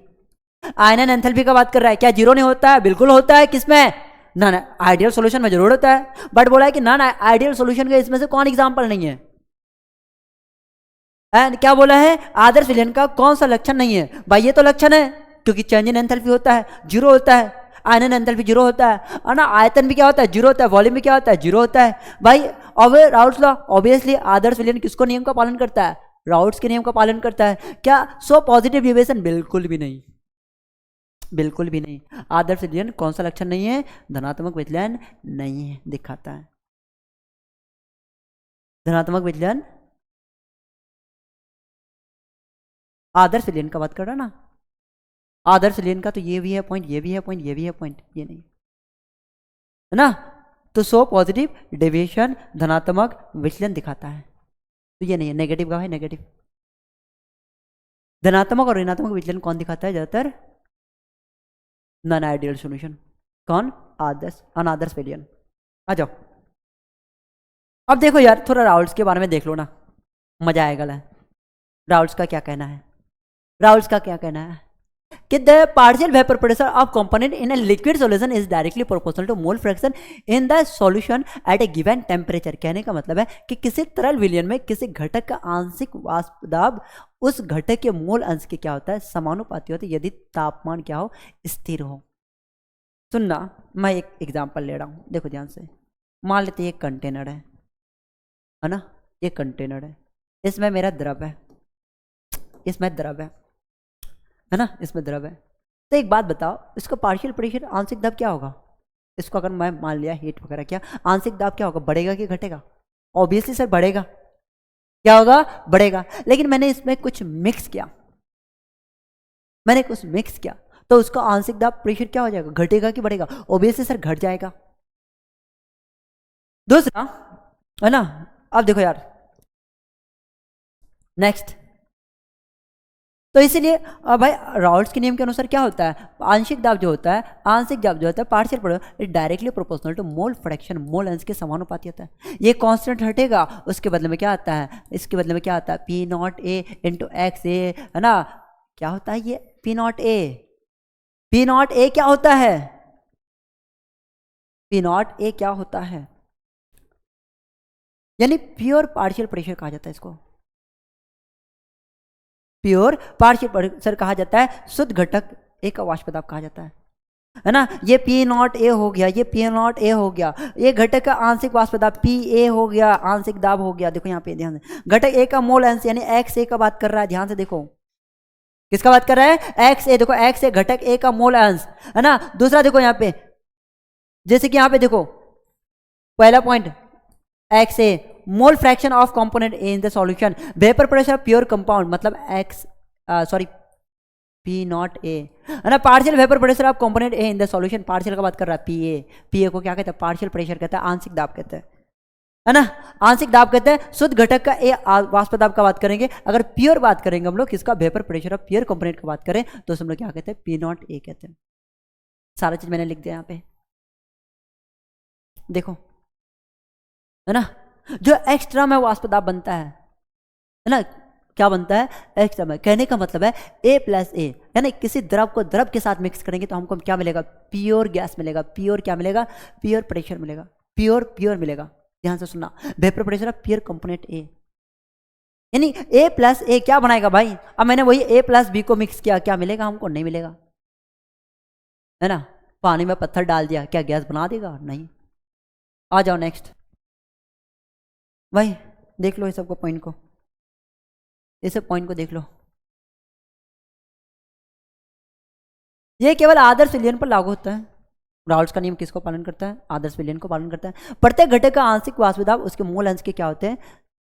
आयनन एंथैल्पी का बात कर रहा है, क्या जीरो नहीं होता है? बिल्कुल होता है। किसमें? नॉन आइडियल सॉल्यूशन में जरूर होता है, बट बोला है कि नॉन आइडियल सॉल्यूशन का इसमें से कौन एग्जाम्पल नहीं है। एंड क्या बोला है, आदर्श विलयन का कौन सा लक्षण नहीं है भाई, ये तो लक्षण है, क्योंकि चेंज इन एंथैल्पी होता है, जीरो होता है, आयनन एंथैल्पी जीरो होता है, और ना आयतन भी क्या होता है, जीरो होता है, वॉल्यूम भी क्या होता है, जीरो होता है भाई। राउट्स लॉ ऑब्वियसली आदर्श विलयन किसको नियम का पालन करता है, राउट्स के नियम का पालन करता है। क्या सो पॉजिटिव डिविएशन, बिल्कुल भी नहीं, बिल्कुल भी नहीं। आदर्श विलयन कौन सा लक्षण नहीं है, धनात्मक विचलन नहीं है, दिखाता है धनात्मक विचलन। आदर्श विलयन का बात कर रहा ना, आदर्श विलयन का तो ये भी है पॉइंट, ये भी है पॉइंट, ये भी है पॉइंट, ये नहीं है ना। तो सो पॉजिटिव डेविएशन धनात्मक विचलन दिखाता है, तो ये नहीं है। नेगेटिव का है, नेगेटिव धनात्मक और ऋणात्मक विचलन कौन दिखाता है ज्यादातर, नॉन आइडियल सॉल्यूशन। कौन, आदर्श, अनादर्श विलयन। आ जाओ अब देखो यार, थोड़ा राउल्स के बारे में देख लो ना, मजा आएगा ना। राउल्स का क्या कहना है, राउल्स का क्या कहना है कि the partial vapour pressure of component in a liquid solution is directly proportional to mole fraction in the solution at a given temperature. कहने का मतलब है कि किसी तरल विलयन में किसी घटक का आंशिक वाष्प दाब उस घटक के मोल अंश के क्या होता है, समानुपाती होता है, यदि तापमान क्या हो, स्थिर हो। सुनना, मैं एक एग्जांपल ले रहा हूं, देखो ध्यान से। मान लेते एक कंटेनर है ना, ये कंटेनर है, इसमें मेरा द्रव है, इसमें द्रव है ना, इसमें द्रव है। तो एक बात बताओ, इसका पार्शियल प्रेशर आंशिक दाब क्या होगा, इसको अगर मैं मान लिया हीट वगैरह, क्या आंशिक दाब क्या होगा, बढ़ेगा कि घटेगा? ऑब्वियसली सर बढ़ेगा। क्या होगा, बढ़ेगा। लेकिन मैंने इसमें कुछ मिक्स किया, मैंने कुछ मिक्स किया, तो उसका आंशिक दाब प्रेशर क्या हो जाएगा, घटेगा कि बढ़ेगा? ऑब्वियसली सर घट जाएगा। दूसरा है ना, अब देखो यार नेक्स्ट, तो इसीलिए भाई राउल्ट्स के नियम के अनुसार क्या होता है, आंशिक दाब जो होता है, आंशिक दाब जो होता है partial pressure directly proportional to mole fraction, mole अंश के समानुपाती होता है। ये कांस्टेंट हटेगा, उसके बदले में क्या आता है, इसके बदले में क्या आता है, P nought A into X A, है ना। क्या होता है ये P nought A, P nought A क्या होता है, पी नॉट ए क्या होता है, यानी प्योर पार्शियल प्रेशर कहा जाता है इसको, प्योर पार्शियल प्रेशर कहा जाता है, शुद्ध घटक ए का वाष्प दाब कहा जाता है ना। ये पी नॉट ए हो गया, ये पी नॉट ए हो गया, ये घटक का आंशिक वाष्प दाब पी ए हो गया, आंशिक दाब हो गया। देखो यहाँ पे ध्यान से, घटक ए का मोल अंश यानी एक्स ए का बात कर रहा है, ध्यान से देखो किसका बात कर रहा है, एक्स ए। देखो एक्स ए घटक ए का मोल अंश है ना। दूसरा देखो यहाँ पे, जैसे कि यहाँ पे देखो पहला point X A, mole fraction of component A in the solution, vapour pressure pure compound, मतलब X sorry P nought A है ना। Partial vapour pressure of component A in the solution, partial का बात कर रहा है पी ए, पी ए को क्या कहते हैं, पार्शियल प्रेशर कहते हैं, आंशिक दाब कहते हैं, है ना, आंशिक दाब कहते हैं। शुद्ध घटक का ए वाष्प दाब का बात करेंगे। अगर प्योर बात करेंगे हम लोग किसका, vapour pressure of pure component का बात करें तो हम लोग क्या कहते हैं, पी नॉट ए कहते हैं। सारा चीज मैंने लिख दिया यहाँ पे, देखो है ना। जो एक्स्ट्रा में वाष्प दाब बनता है ना, क्या बनता है, एक्स्ट्रा में। कहने का मतलब है ए प्लस ए, यानी किसी द्रव को द्रव के साथ मिक्स करेंगे तो हमको क्या मिलेगा, प्योर गैस मिलेगा, प्योर क्या मिलेगा, प्योर प्रेशर मिलेगा, प्योर प्योर मिलेगा। ध्यान से सुनना, vapour pressure of pure component ए, यानी ए प्लस ए क्या बनाएगा भाई, अब मैंने वही ए प्लस बी को मिक्स किया, क्या मिलेगा हमको, नहीं मिलेगा, है ना। पानी में पत्थर डाल दिया, क्या गैस बना देगा, नहीं। आ जाओ नेक्स्ट भाई, देख लो इस सबको पॉइंट को, इस पॉइंट को देख लो। ये केवल आदर्श विलयन पर लागू होता है। राउल्ट्स का नियम किसको पालन करता है, आदर्श विलयन को पालन करता है। प्रत्येक घटक का आंशिक वाष्प दाब उसके मूल अंश के क्या होते हैं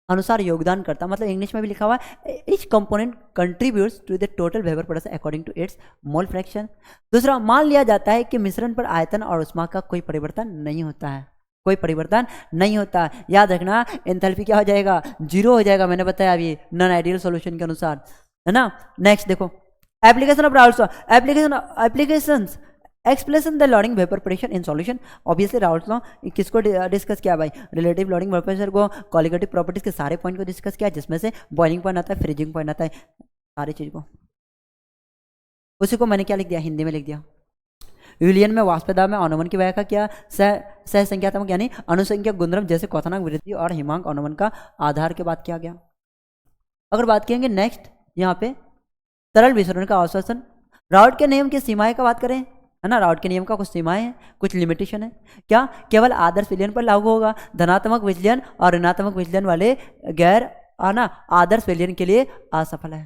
अनुसार योगदान करता है, मतलब इंग्लिश में भी लिखा हुआ है each component contributes to the total vapour pressure according to its mole fraction. दूसरा, मान लिया जाता है कि मिश्रण पर आयतन और ऊष्मा का कोई परिवर्तन नहीं होता है, कोई परिवर्तन नहीं होता। याद रखना, एंथैल्पी क्या हो जाएगा, जीरो हो जाएगा, मैंने बताया अभी नॉन आइडियल सॉल्यूशन के अनुसार, है ना। नेक्स्ट देखो, application of Raoult's law, applications explain the loading vapour pressure in solution. Obviously Raoult's law किसको डिस्कस किया भाई, रिलेटिव लोडिंग वेपर प्रेशर को, क्वालिटेटिव प्रॉपर्टीज के सारे पॉइंट को डिस्कस किया, जिसमें से बॉइलिंग पॉइंट आता है, फ्रीजिंग पॉइंट आता है, सारी चीज को। उसी को मैंने क्या लिख दिया, हिंदी में लिख दिया। विलियन में वाष्पदाब में अनुमान की व्याख्या किया, सह संख्यात्मक यानी अनुसंख्या गुणधर्म जैसे क्वथनांक वृद्धि और हिमांक अनुमान का आधार के बात किया गया। अगर बात करेंगे नेक्स्ट यहाँ पे तरल विसरण का आश्वासन, राउट के नियम की सीमाएं का बात करें, है ना, राउट के नियम का कुछ सीमाएं हैं, कुछ लिमिटेशन है। क्या केवल आदर्श विलयन पर लागू होगा, धनात्मक विचलन और ऋणात्मक विचलन वाले गैर आना आदर्श विलयन के लिए असफल है।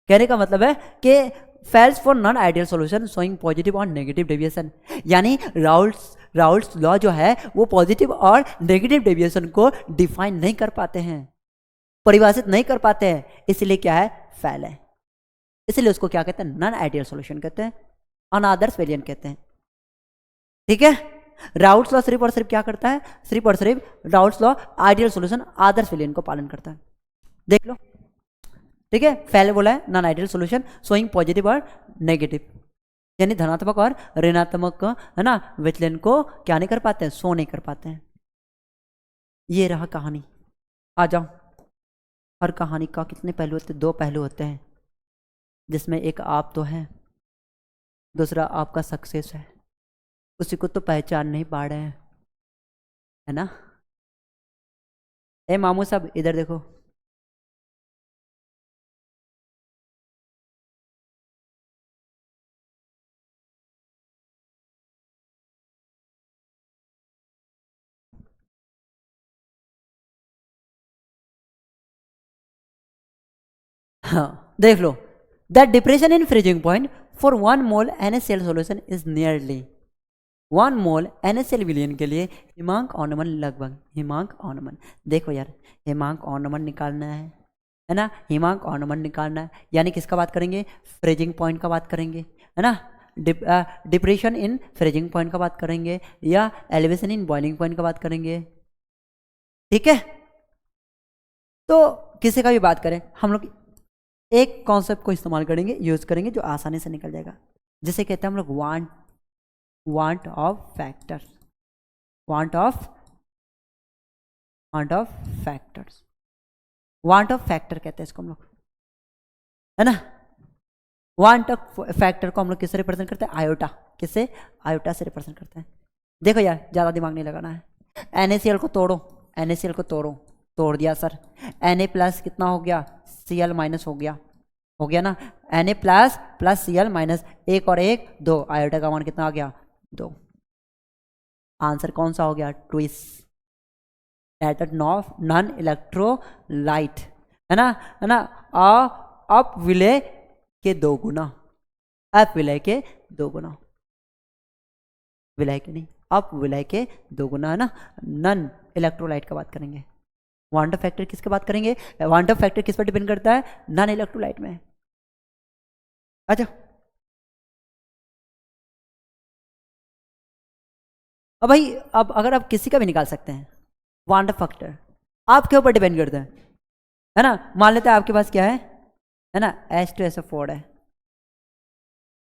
कहने का मतलब है कि fails for non ideal solution showing positive और नेगेटिव डेविएशन, यानी राउल्ट्स लॉ जो है वो पॉजिटिव और नेगेटिव डेविएशन को डिफाइन नहीं कर पाते हैं, परिभाषित नहीं कर पाते हैं, इसलिए क्या है, फेल है। इसलिए उसको क्या कहते हैं, नॉन आइडियल सॉल्यूशन कहते हैं, अनादर्श विलयन कहते हैं। ठीक है, राउल्ट्स लॉ सिर्फ और सिर्फ क्या करता है, सिर्फ और सिर्फ राउल्ट्स लॉ आइडियल सॉल्यूशन आदर्श विलयन को पालन करता है। देख लो, ठीक है, फेल बोला है non ideal solution showing positive और नेगेटिव, यानी धनात्मक और ऋणात्मक, है ना, विचलन को क्या नहीं कर पाते हैं, शो नहीं कर पाते हैं। ये रहा कहानी। आ जाओ, हर कहानी का कितने पहलू होते हैं, 2 पहलू होते हैं, जिसमें एक आप तो है, दूसरा आपका सक्सेस है, उसी को तो पहचान नहीं पा रहे हैं, है ना। ए मामू साहब इधर देखो, हाँ देख लो, the depression in freezing point for 1 mole NaCl solution is nearly 1 mole NaCl विलयन के लिए हिमांक अनुमान लगभग, हिमांक अनुमान देखो यार, हिमांक अनुमान निकालना है ना, हिमांक अनुमान निकालना है, यानी किसका बात करेंगे, फ्रीजिंग पॉइंट का बात करेंगे, है ना, डिप्रेशन इन फ्रीजिंग पॉइंट का बात करेंगे, या एलिवेशन इन बॉइलिंग पॉइंट का बात करेंगे। ठीक है, तो किसी का भी बात करें, हम लोग एक कॉन्सेप्ट को इस्तेमाल करेंगे, यूज करेंगे, जो आसानी से निकल जाएगा, जिसे कहते हैं हम लोग want of factors, want of factors, want of factor कहते हैं इसको हम लोग, है ना। वांट ऑफ फैक्टर को हम लोग किससे रिप्रेजेंट करते हैं, आयोटा, किससे, आयोटा से रिप्रेजेंट करते हैं। देखो यार, ज़्यादा दिमाग नहीं लगाना है, NaCl को तोड़ो, NaCl को तोड़ दिया सर, Na प्लस कितना हो गया, Cl माइनस हो गया ना, Na प्लस Cl माइनस, 1 और 1 2, आयोटा का मान कितना आ गया, 2। आंसर कौन सा हो गया, ट्विस, नॉन इलेक्ट्रोलाइट, है ना, अप विलय के 2 गुना, अप विलय के 2 गुना, विलय के नहीं, अप विलय के 2 गुना, है ना। नॉन इलेक्ट्रोलाइट का बात करेंगे, वांट ऑफ फैक्टर किसके बात करेंगे, वांट ऑफ फैक्टर किस पर डिपेंड करता है, नॉन इलेक्ट्रोलाइट में। अच्छा, अब भाई, अब अगर आप किसी का भी निकाल सकते हैं वांट ऑफ फैक्टर, आपके ऊपर डिपेंड करता है ना। मान लेते हैं आपके पास क्या है ना, H2SO4 है,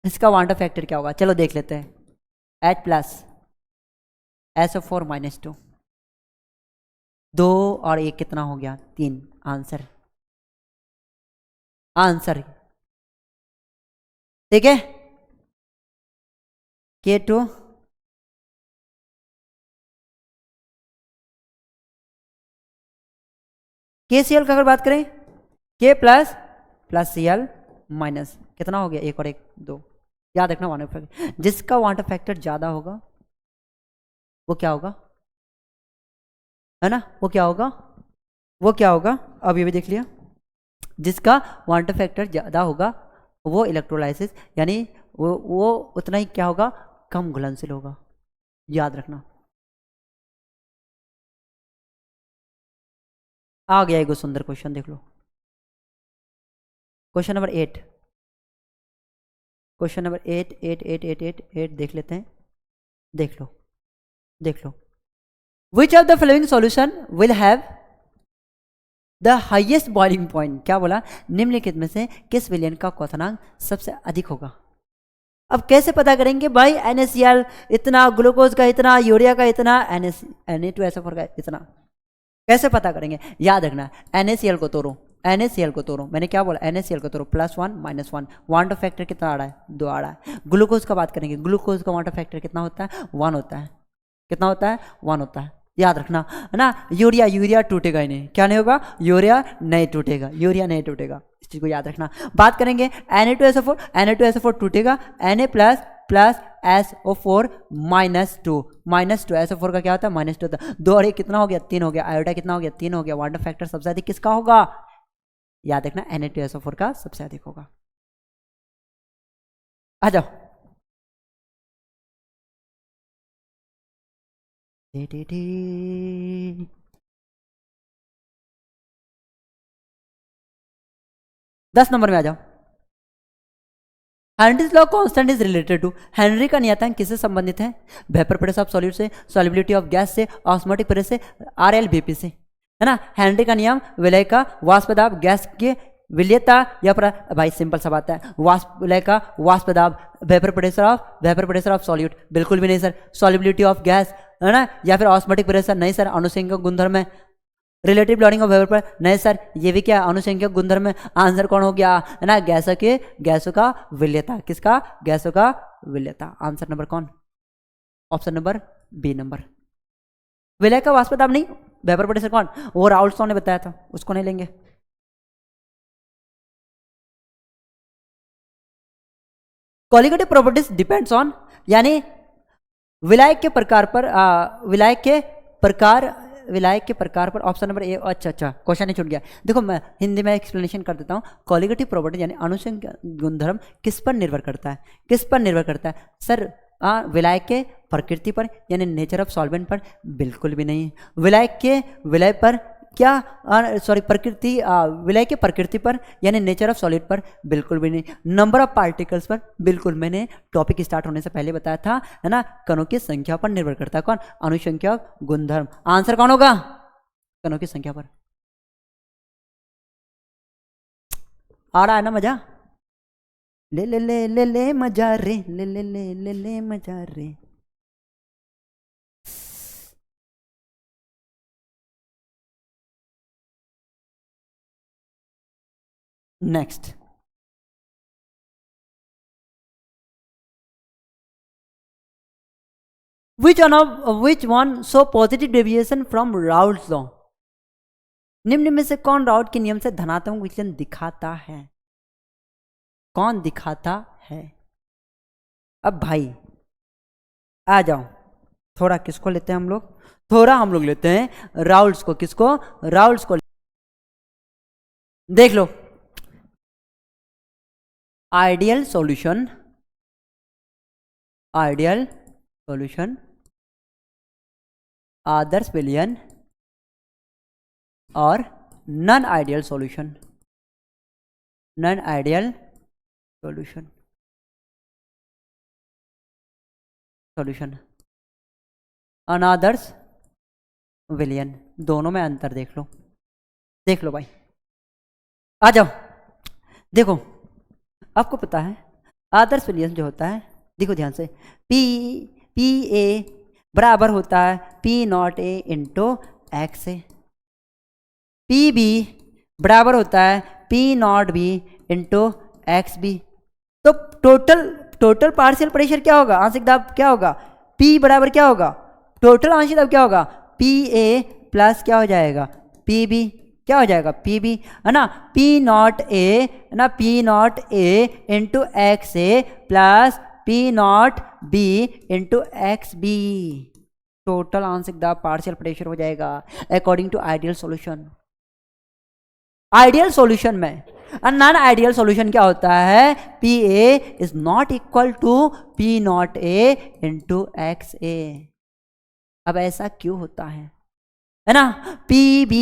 इसका वांट ऑफ फैक्टर क्या होगा, चलो देख लेते हैं, H प्लस SO4 माइनस 2, 2 और 1 कितना हो गया, 3। आंसर ठीक है, K2 KCl का अगर बात करें, K प्लस Cl माइनस कितना हो गया, 1 और 1 2। याद रखना, वांट ऑफ फैक्टर, जिसका वांट ऑफ फैक्टर ज्यादा होगा वो क्या होगा, है ना, वो क्या होगा, अब ये भी देख लिया, जिसका वांट ऑफ फैक्टर ज़्यादा होगा वो इलेक्ट्रोलाइसिस, यानी वो उतना ही क्या होगा, कम घुलनशील होगा। याद रखना, आ गया एक सुंदर क्वेश्चन, देख लो, क्वेश्चन नंबर 8, क्वेश्चन नंबर 8 देख लेते हैं, देख लो, which of the following solution will have the highest boiling point, क्या बोला, निम्नलिखित में से किस विलयन का क्वथनांक सबसे अधिक होगा। अब कैसे पता करेंगे भाई, NaCl इतना, ग्लूकोज का इतना, यूरिया का इतना, Na2SO4 का इतना, कैसे पता करेंगे, याद रखना, NaCl को तोड़ो, NaCl को तोड़ो, मैंने क्या बोला, NaCl को तोड़ो, +1 -1, वाटर फैक्टर कितना आ रहा है, 2 आ रहा है। ग्लूकोज का बात करेंगे, ग्लूकोज का वाटर फैक्टर कितना होता है, 1 होता है। कितना होता है, 1 होता है, याद रखना है ना। यूरिया टूटेगा ही नहीं, क्या नहीं होगा, यूरिया नहीं टूटेगा, यूरिया नहीं टूटेगा, इस चीज़ को याद रखना। बात करेंगे Na2SO4 टूटेगा, Na प्लस SO4 -2, SO4 का क्या होता है, -2 होता है। 2 और 1 कितना हो गया, 3 हो गया। आयोडा कितना हो गया, 3 हो गया। वाटर फैक्टर सबसे अधिक किसका होगा, याद रखना Na2SO4 का सबसे अधिक होगा। आ जाओ, 10 नंबर में आ जाओ। Henry's law constant is related to, Henry का नियतांक किससे संबंधित है, वेपर प्रेस ऑफ सॉलिड से, सॉलिबिलिटी ऑफ गैस से, ऑस्मोटिक प्रेस से, RLBP से, है ना। हेनरी का नियम विलय का वाष्प दाब गैस के विलयता या भाई सिंपल सा बात है, वाष्प विलय का वाष्प दाब, वेपर प्रेशर ऑफ सॉल्यूट, बिल्कुल भी नहीं सर। सॉलिबिलिटी ऑफ गैस, है ना, या फिर ऑस्मोटिक प्रेशर, नहीं सर। अनुसंख्यक गुणधर्म है, रिलेटिव लॉडिंग ऑफ वेपर, नहीं सर। ये भी क्या, अनुसंख्यक गुणधर्म है। आंसर कौन हो गया, है ना, गैसों का विलयता, किसका, गैसों का विलयता। आंसर नंबर कौन, ऑप्शन नंबर बी नंबर। विलय का वाष्प दाब नहीं, वेपर प्रेशर कौन, वो राउल्सटन ने बताया था, उसको नहीं लेंगे। कॉलिगेटिव प्रॉपर्टीज डिपेंड्स ऑन, यानी विलायक के प्रकार पर, विलायक के प्रकार पर, ऑप्शन नंबर ए। अच्छा, क्वेश्चन ही छूट गया। देखो मैं हिंदी में एक्सप्लेनेशन कर देता हूँ। कॉलिगेटिव प्रॉपर्टी यानी अनुसंख्यक गुणधर्म किस पर निर्भर करता है, सर विलायक के प्रकृति पर, यानी नेचर ऑफ सॉल्वेंट पर, बिल्कुल भी नहीं। विलायक के विलय पर, क्या प्रकृति, विलय के प्रकृति पर, यानी नेचर ऑफ सॉलिड पर, बिल्कुल भी नहीं। नंबर ऑफ पार्टिकल्स पर, बिल्कुल, मैंने टॉपिक स्टार्ट होने से पहले बताया था, है ना। कणों की संख्या पर निर्भर करता है, कौन, अनुसंख्यक गुणधर्म। आंसर कौन होगा, कणों की संख्या पर। आ रहा है ना मजा, ले ले ले ले ले मजा रे, ले ले ले ले ले मजा रे। Next, which one show positive deviation from Raoult's law? निम्न में से कौन राउट के नियम से धनात्मक विचलन दिखाता है, कौन दिखाता है। अब भाई आ जाओ, थोड़ा किसको लेते हैं हम लोग, थोड़ा हम लोग लेते हैं राउल्ट्स को। किसको, राउल्ट्स को। देख लो, आइडियल सॉल्यूशन, आदर्श विलयन और नॉन आइडियल सॉल्यूशन, अनादर्श विलयन, दोनों में अंतर देख लो भाई। आ जाओ, देखो आपको पता है आदर्श विलयन जो होता है, देखो ध्यान से, पी ए बराबर होता है P0 A into X A, P B बराबर होता है P0 B into X B. तो टोटल पार्शियल प्रेशर क्या होगा, आंशिक दाब क्या होगा, P बराबर क्या होगा, टोटल आंशिक दाब क्या होगा, PA प्लस क्या हो जाएगा, PB, क्या हो जाएगा, PB, है ना। P0 A, है ना, P0 A into X A plus P0 B into X B. Total आंशिक दाब पार्शियल प्रेशर हो जाएगा according to ideal solution. Ideal solution में, नॉन आइडियल सॉल्यूशन क्या होता है, PA is not equal to P0 A into X A. अब ऐसा क्यों होता है ना, PB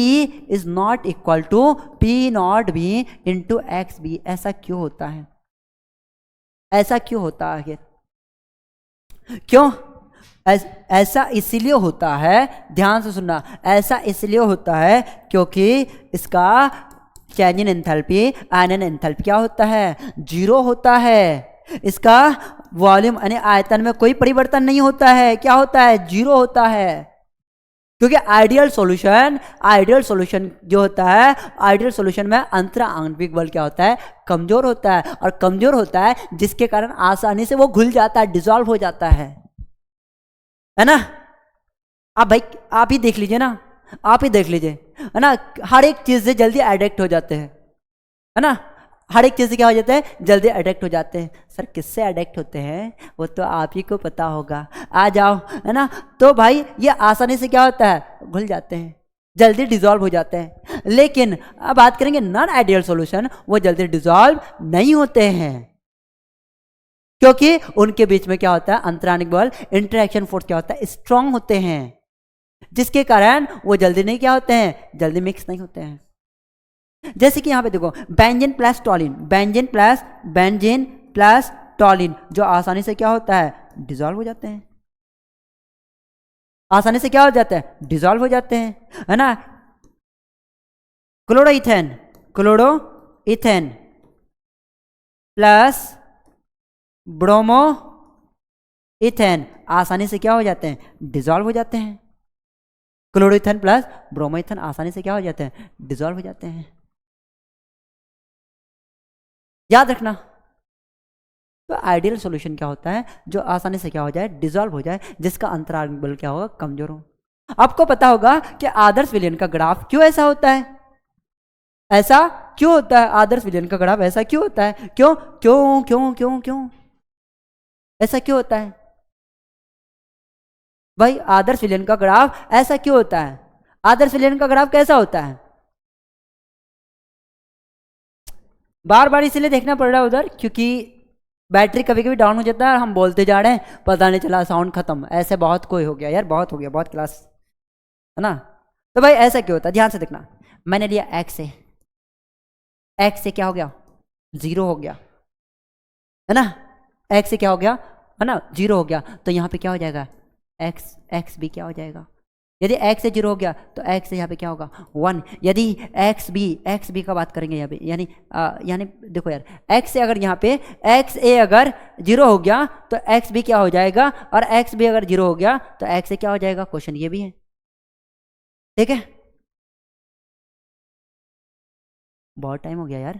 is not equal to P0 B into X B. ऐसा क्यों होता है, ऐसा क्यों होता है, क्यों ऐसा इसलिए होता है, ध्यान से सुनना, ऐसा इसलिए होता है क्योंकि इसका चेंज इन एंथैल्पी, आयनन एंथैल्पी क्या होता है, 0 होता है। इसका वॉल्यूम यानी आयतन में कोई परिवर्तन नहीं होता है, क्या होता है, 0 होता है। क्योंकि आइडियल सॉल्यूशन जो होता है, आइडियल सॉल्यूशन में अंतरा आणविक बल क्या होता है, कमजोर होता है, और कमजोर होता है जिसके कारण आसानी से वो घुल जाता है, डिसॉल्व हो जाता है ना। आप भाई आप ही देख लीजिए ना, आप ही देख लीजिए, है ना, हर एक चीज से जल्दी एडिक्ट हो जाते हैं, है ना, हर एक चीज से क्या हो जाता है, जल्दी अडेक्ट हो जाते हैं। सर किससे अडेक्ट होते हैं वो तो आप ही को पता होगा, आ जाओ, है ना। तो भाई ये आसानी से क्या होता है, घुल जाते हैं, जल्दी डिसॉल्व हो जाते हैं। लेकिन अब बात करेंगे नॉन आइडियल सॉल्यूशन, वो जल्दी डिसॉल्व नहीं होते हैं, क्योंकि उनके बीच में क्या होता है, अंतराणिक बल, इंटरेक्शन फोर्स क्या होता है, स्ट्रांग होते हैं, जिसके कारण वो जल्दी नहीं क्या होते हैं, जल्दी मिक्स नहीं होते हैं। जैसे कि यहां पे देखो बेंजीन प्लस टॉलिन, बेंजीन प्लस टॉलिन जो आसानी से क्या होता है, डिसॉल्व हो जाते हैं, आसानी से क्या हो जाता है, डिसॉल्व हो जाते हैं, है ना। क्लोरोइथेन प्लस ब्रोमो इथेन आसानी से क्या हो जाते हैं, डिसॉल्व हो जाते हैं। क्लोरोइथेन प्लस ब्रोमोइथेन आसानी से क्या हो जाते हैं, डिसॉल्व हो जाते हैं। याद रखना। तो आइडियल सॉल्यूशन क्या होता है, जो आसानी से क्या हो जाए, डिसॉल्व हो जाए, जिसका अंतराल बल क्या होगा, कमजोर हो। आपको पता होगा कि आदर्श विलयन का ग्राफ क्यों ऐसा होता है, ऐसा क्यों होता है, आदर्श विलयन का ग्राफ ऐसा क्यों होता है, क्यों क्यों क्यों क्यों क्यों ऐसा क्यों होता है भाई, आदर्श विलयन का ग्राफ ऐसा क्यों होता है, आदर्श विलयन का ग्राफ कैसा होता है, बार बार इसलिए देखना पड़ रहा है उधर, क्योंकि बैटरी कभी कभी डाउन हो जाता है, हम बोलते जा रहे हैं, पता नहीं चला साउंड खत्म, ऐसे बहुत कोई हो गया यार, बहुत हो गया, बहुत क्लास, है ना। तो भाई ऐसा क्यों होता है, ध्यान से देखना। मैंने लिया एक्स से क्या हो गया, 0 हो गया, है ना, एक्स से क्या हो गया, है ना, 0 हो गया, तो यहाँ पे क्या हो जाएगा, एक्स भी क्या हो जाएगा, यदि एक्स से 0 हो गया तो एक्स से यहाँ पे क्या होगा, 1। यदि एक्स बी का बात करेंगे यहाँ पे, यानी देखो यार, एक्स से अगर यहाँ पे एक्स ए अगर 0 हो गया तो एक्स बी क्या हो जाएगा, और एक्स बी अगर 0 हो गया तो एक्स से क्या हो जाएगा, क्वेश्चन ये भी है, ठीक है। बहुत टाइम हो गया यार,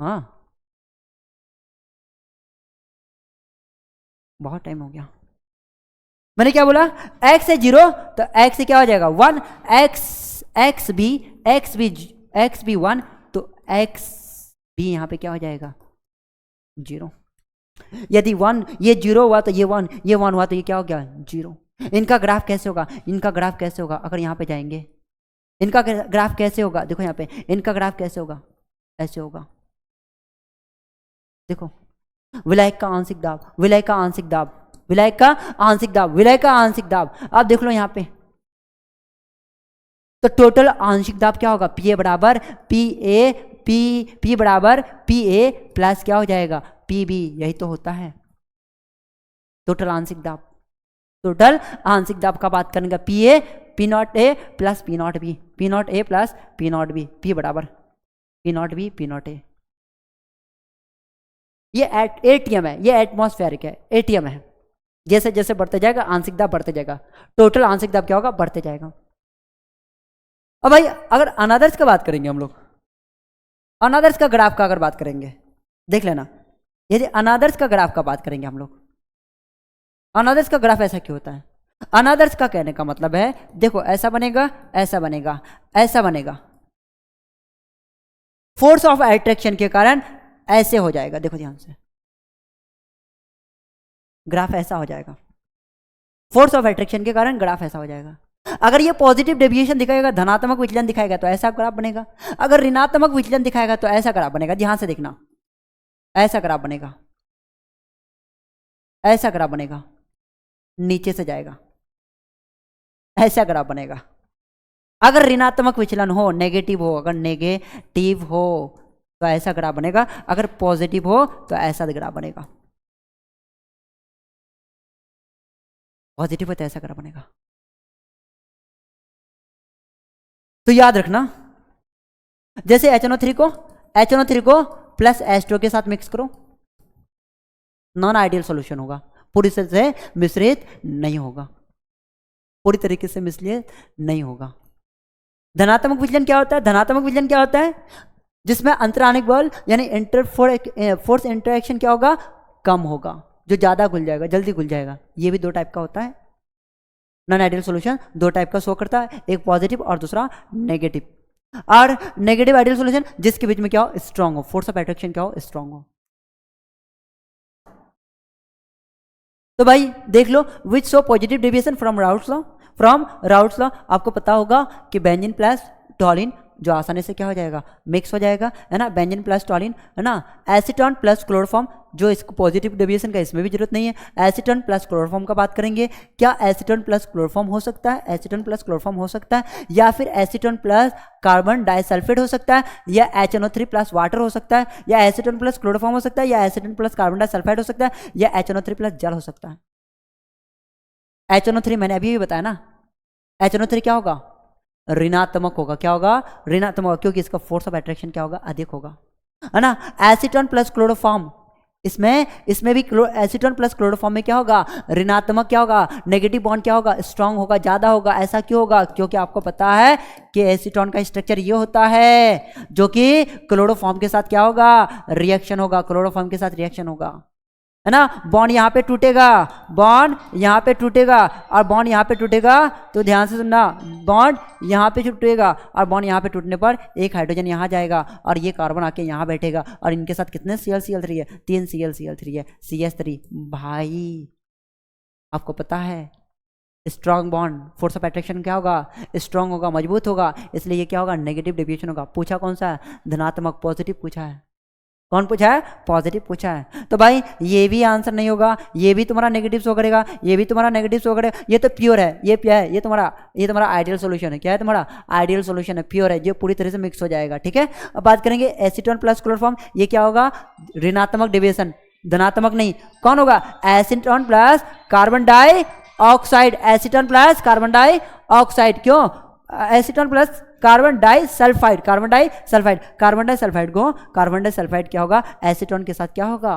हाँ बहुत टाइम हो गया। मैंने क्या बोला, x से 0 तो x से क्या हो जाएगा, 1, एक्स बी 1 तो x भी यहाँ पे क्या हो जाएगा, 0। यदि 1 ये 0 हुआ तो ये 1, ये 1 हुआ तो ये क्या हो गया, 0। इनका ग्राफ कैसे होगा, इनका ग्राफ कैसे होगा, अगर यहाँ पे जाएंगे, इनका ग्राफ कैसे होगा, देखो यहाँ पे इनका ग्राफ कैसे होगा, ऐसे होगा, देखो विलायक का आंशिक दाब, विलायक का आंशिक दाब, विलायक का आंशिक दाब, विलायक का आंशिक दाब, आप देख लो यहाँ पे, तो टोटल आंशिक दाब क्या होगा, पी ए बराबर पी बराबर पी ए प्लस क्या हो जाएगा, पी बी, यही तो होता है टोटल आंशिक दाब। टोटल आंशिक दाब का बात करेंगे, P nought A plus P nought B, P nought A plus P nought B, P बराबर P nought B P nought A. ये एटीएम है, ये एटमॉस्फेरिक है, एटीएम है, जैसे जैसे बढ़ते जाएगा आंशिक दाब बढ़ते जाएगा, टोटल आंशिक दाब क्या होगा, बढ़ते जाएगा। अब भाई अगर अनादर्श का बात करेंगे हम लोग, अनादर्श का ग्राफ का अगर बात करेंगे, देख लेना, यदि अनादर्श का ग्राफ का बात करेंगे हम लोग, अनादर्श का ग्राफ ऐसा क्यों होता है, अनादर्श का कहने का मतलब है, देखो ऐसा बनेगा, ऐसा बनेगा, ऐसा बनेगा, फोर्स ऑफ अट्रैक्शन के कारण ऐसे हो जाएगा, देखो ध्यान से, ग्राफ ऐसा हो जाएगा, फोर्स ऑफ अट्रैक्शन के कारण ग्राफ ऐसा हो जाएगा। अगर ये पॉजिटिव डेविएशन दिखाएगा, धनात्मक विचलन दिखाएगा तो ऐसा ग्राफ बनेगा, अगर ऋणात्मक विचलन दिखाएगा तो ऐसा ग्राफ बनेगा, ध्यान से देखना, ऐसा ग्राफ बनेगा, ऐसा ग्राफ बनेगा, नीचे से जाएगा, ऐसा ग्राफ बनेगा। अगर ऋणात्मक विचलन हो, नेगेटिव हो, अगर नेगेटिव हो तो ऐसा ग्राफ बनेगा, अगर पॉजिटिव हो तो ऐसा ग्राफ बनेगा, पॉजिटिव हो तो ऐसा ग्राफ बनेगा। तो याद रखना, जैसे HNO3 को प्लस H2 के साथ मिक्स करो, नॉन आइडियल सॉल्यूशन होगा, पूरी तरह से मिश्रित नहीं होगा, पूरी तरीके से मिसलीनियस नहीं होगा। धनात्मक विचलन क्या होता है? धनात्मक विचलन क्या होता है? जिसमें अंतराणिक बल यानी फोर्स इंटरेक्शन क्या होगा? कम होगा, जो ज़्यादा घुल जाएगा, जल्दी घुल जाएगा। ये भी दो टाइप का होता है। नॉन आइडियल सॉल्यूशन दो टाइप का शो करता है, एक पॉजिटिव और दूसरा नेगेटिव। और नेगेटिव आइडियल सॉल्यूशन जिसके बीच में क्या हो? स्ट्रांग हो, फोर्स ऑफ अट्रैक्शन क्या हो? स्ट्रांग हो। तो भाई देख लो, which show positive deviation from Raoult's law. From Raoult's law आपको पता होगा कि बेंजीन प्लस टॉलिन जो आसानी से क्या हो जाएगा? मिक्स हो जाएगा, है ना। बेंजीन प्लस टॉलिन, है ना। एसीटोन प्लस क्लोरोफॉर्म, जो इसको पॉजिटिव डेविएशन का इसमें भी जरूरत नहीं है। एसीटोन प्लस क्लोरोफॉर्म का बात करेंगे, क्या एसीटोन प्लस क्लोरोफॉर्म हो सकता है? एसीटोन प्लस क्लोरोफॉर्म हो सकता है, या फिर एसीटोन प्लस कार्बन डाइसल्फेट हो सकता है, या HNO3 प्लस वाटर हो सकता है, या एसीटोन प्लस क्लोरोफॉर्म हो सकता है, या एसीटोन प्लस कार्बन डाइसल्फाइड हो सकता है, या HNO3 प्लस जल हो सकता है। HNO3 मैंने अभी भी बताया ना, HNO3 क्या होगा? ऋणात्मक होगा। क्या होगा? ऋणात्मक होगा, क्योंकि इसका फोर्स ऑफ अट्रैक्शन क्या होगा? अधिक होगा, है ना। एसीटोन प्लस क्लोरोफॉर्म, इसमें भी एसीटोन प्लस क्लोरोफॉर्म में क्या होगा? ऋणात्मक क्या होगा? नेगेटिव बॉन्ड क्या होगा? स्ट्रांग होगा, ज्यादा होगा। ऐसा क्यों होगा? क्योंकि आपको पता है कि एसीटोन का स्ट्रक्चर ये होता है जो कि क्लोरोफॉर्म के साथ क्या होगा? रिएक्शन होगा, क्लोरोफॉर्म के साथ रिएक्शन होगा, है ना। बॉन्ड यहाँ पे टूटेगा, बॉन्ड यहाँ पे टूटेगा, और बॉन्ड यहाँ पे टूटेगा, तो ध्यान से सुनना, बॉन्ड यहाँ पे टूटेगा और बॉन्ड यहाँ पे टूटने पर एक हाइड्रोजन यहाँ जाएगा और ये कार्बन आके यहाँ बैठेगा, और इनके साथ कितने Cl3 है? 3 Cl3 है, CH3। भाई आपको पता है strong bond, force of attraction क्या होगा? स्ट्रॉन्ग होगा, मजबूत होगा, इसलिए ये क्या होगा? नेगेटिव डेविएशन होगा। पूछा कौन सा है? धनात्मक। पॉजिटिव पूछा है। कौन पूछा है? पॉजिटिव पूछा है। तो भाई ये भी आंसर नहीं होगा, ये भी तुम्हारा नेगेटिव शो करेगा, ये भी तुम्हारा नेगेटिव शो करेगा। ये तो प्योर है, ये क्या है? ये तुम्हारा आइडियल सॉल्यूशन है। क्या है तुम्हारा? आइडियल सॉल्यूशन है, प्योर है, जो पूरी तरह से मिक्स हो जाएगा। ठीक है, अब बात करेंगे एसीटोन प्लस क्लोरोफॉर्म। ये क्या होगा? ऋणात्मक डेविएशन, धनात्मक नहीं। कौन होगा? Acetone plus carbon dioxide, acetone plus carbon dioxide. क्यों? Acetone plus carbon disulphide, carbon disulphide को, कार्बन डाइसल्फाइड क्या होगा? एसीटोन के साथ क्या होगा?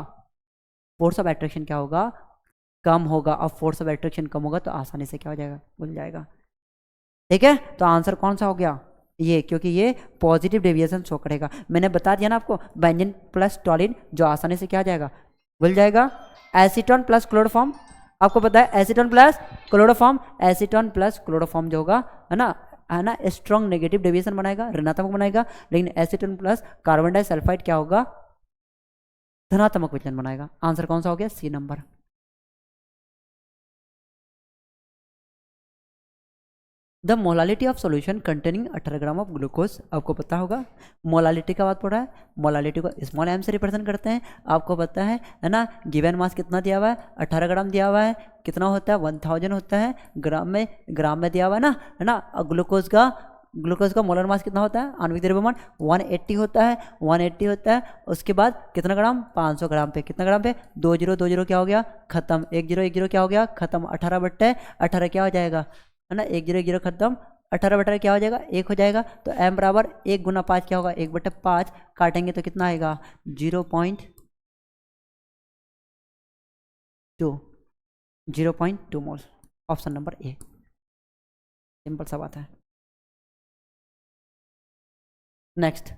फोर्स ऑफ अट्रैक्शन क्या होगा? कम होगा। और फोर्स ऑफ अट्रैक्शन कम होगा तो आसानी से क्या हो जाएगा? मिल जाएगा। ठीक है, तो आंसर कौन सा हो गया? ये, क्योंकि ये पॉजिटिव डेविएशन शो करेगा। मैंने बता दिया ना आपको, बेंजीन प्लस टॉलिन जो आसानी से क्या हो जाएगा? मिल जाएगा। एसीटोन प्लस क्लोरोफॉर्म, आपको पता है acetone plus chloroform, acetone plus chloroform जो होगा, है ना, स्ट्रॉन्ग नेगेटिव डेविएशन बनाएगा, ऋणात्मक बनाएगा। लेकिन एसीटोन प्लस कार्बन डाइसल्फाइड क्या होगा? धनात्मक विचलन बनाएगा। आंसर कौन सा हो गया? C number. The molality of solution containing 18 gram of glucose, आपको पता होगा मोलालिटी का बात पड़ा है। मोलालिटी को स्मॉल m से रिप्रेजेंट करते हैं। आपको पता है ना, गिवन मास कितना दिया हुआ है? 18 ग्राम दिया हुआ है। कितना होता है? 1000 होता है ग्राम में दिया हुआ है ना। ग्लूकोज का मोलर मास कितना होता है? आणविक द्रव्यमान 180 होता है, 180 होता है। उसके बाद कितना ग्राम? 500 ग्राम पे, कितना ग्राम पे? 20 क्या हो गया? खत्म। 10 क्या हो गया? खत्म। 18/18 क्या हो जाएगा? है ना, 10 खत्म। 18/18 क्या हो जाएगा? 1 हो जाएगा। तो m बराबर 1 गुना 5 क्या होगा? 1/5। काटेंगे तो कितना आएगा? 0.2 मोल। ऑप्शन नंबर ए, सिंपल सा बात है। नेक्स्ट,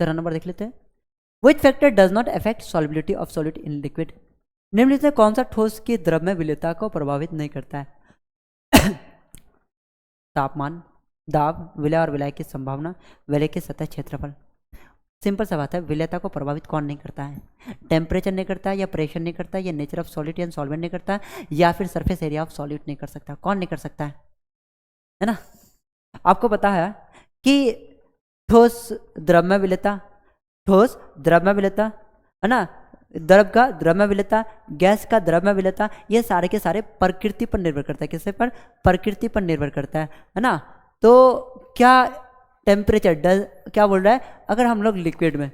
तेरा नंबर देख लेते हैं। Which factor does not affect solubility of solid in liquid? निम्नलिखित में कौन सा ठोस की द्रव्य विलेयता को प्रभावित नहीं करता है? तापमान, दाब, विलय और विलय की संभावना, विलय की सतह क्षेत्रफल। सिंपल सा बात है, विलेयता को प्रभावित कौन नहीं करता है? टेम्परेचर नहीं करता है, या प्रेशर नहीं करता है, या nature of solid and solvent नहीं करता है, या फिर सरफेस एरिया ऑफ सॉलिड नहीं कर सकता। कौन नहीं कर सकता है ना? आपको पता है कि ठोस द्रव्य विलेयता, है ना, द्रव का द्रव्य विलेयता, गैस का द्रव्य विलेयता, ये सारे के सारे प्रकृति पर निर्भर करता है। किससे पर? प्रकृति पर निर्भर करता है ना। तो क्या टेम्परेचर क्या बोल रहा है? अगर हम लोग लिक्विड में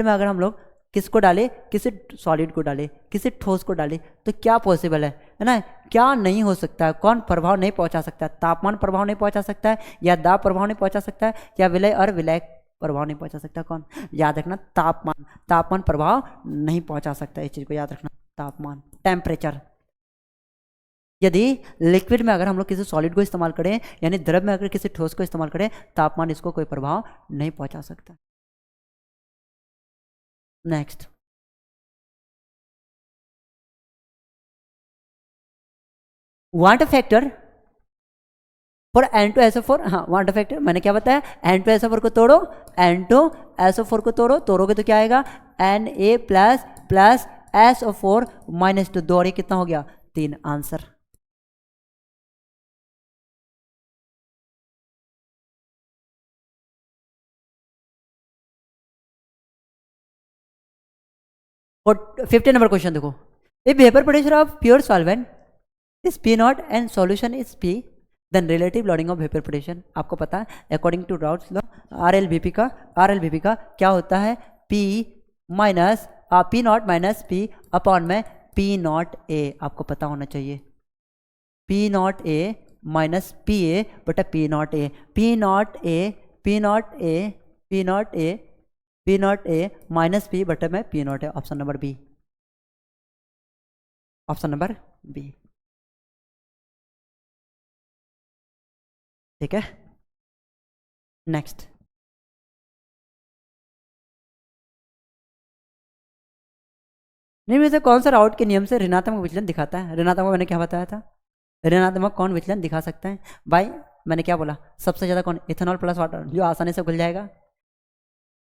अगर हम लोग किसको डालें? किसी सॉलिड को डालें, किसी ठोस को डालें, तो क्या पॉसिबल है ना? क्या नहीं हो सकता है? कौन प्रभाव नहीं पहुंचा सकता है? तापमान प्रभाव नहीं पहुंचा सकता है, या दाब प्रभाव नहीं पहुंचा सकता है, या विलय और विलय प्रभाव नहीं पहुंचा सकता। कौन? याद रखना, तापमान। तापमान प्रभाव नहीं पहुंचा सकता, इस चीज को याद रखना। तापमान, टेम्परेचर। यदि लिक्विड में अगर हम लोग किसी सॉलिड को इस्तेमाल करें, यानी द्रव में अगर किसी ठोस को इस्तेमाल करें, तापमान इसको कोई प्रभाव नहीं पहुंचा सकता। Next, what factor for N2SO4। हाँ, वाट फैक्टर मैंने क्या बताया, N2SO4 को तोड़ो, N2SO4 को तोड़ोगे तो क्या आएगा, Na प्लस प्लस SO4 -2, 2 और ये कितना हो गया, 3। आंसर। और 50 नंबर क्वेश्चन देखो, if vapour pressure of pure solvent is P0 and solution is P, then relative lowering of vapour pressure. आपको पता है according to Raoult's law RLVP का क्या होता है, P minus P0 minus P upon में P0A। आपको पता होना चाहिए, P0A माइनस PA बटा P0A, P0A माइनस P बटा में P0A। Option number B, option number B. ठीक है, नेक्स्ट। निम्न में से कौन सा राउट के नियम से ऋणात्मक विचलन दिखाता है? ऋणात्मक मैंने क्या बताया था, ऋणात्मक कौन विचलन दिखा सकता है भाई? मैंने क्या बोला, सबसे ज़्यादा कौन, इथेनॉल प्लस वाटर, जो आसानी से घुल जाएगा,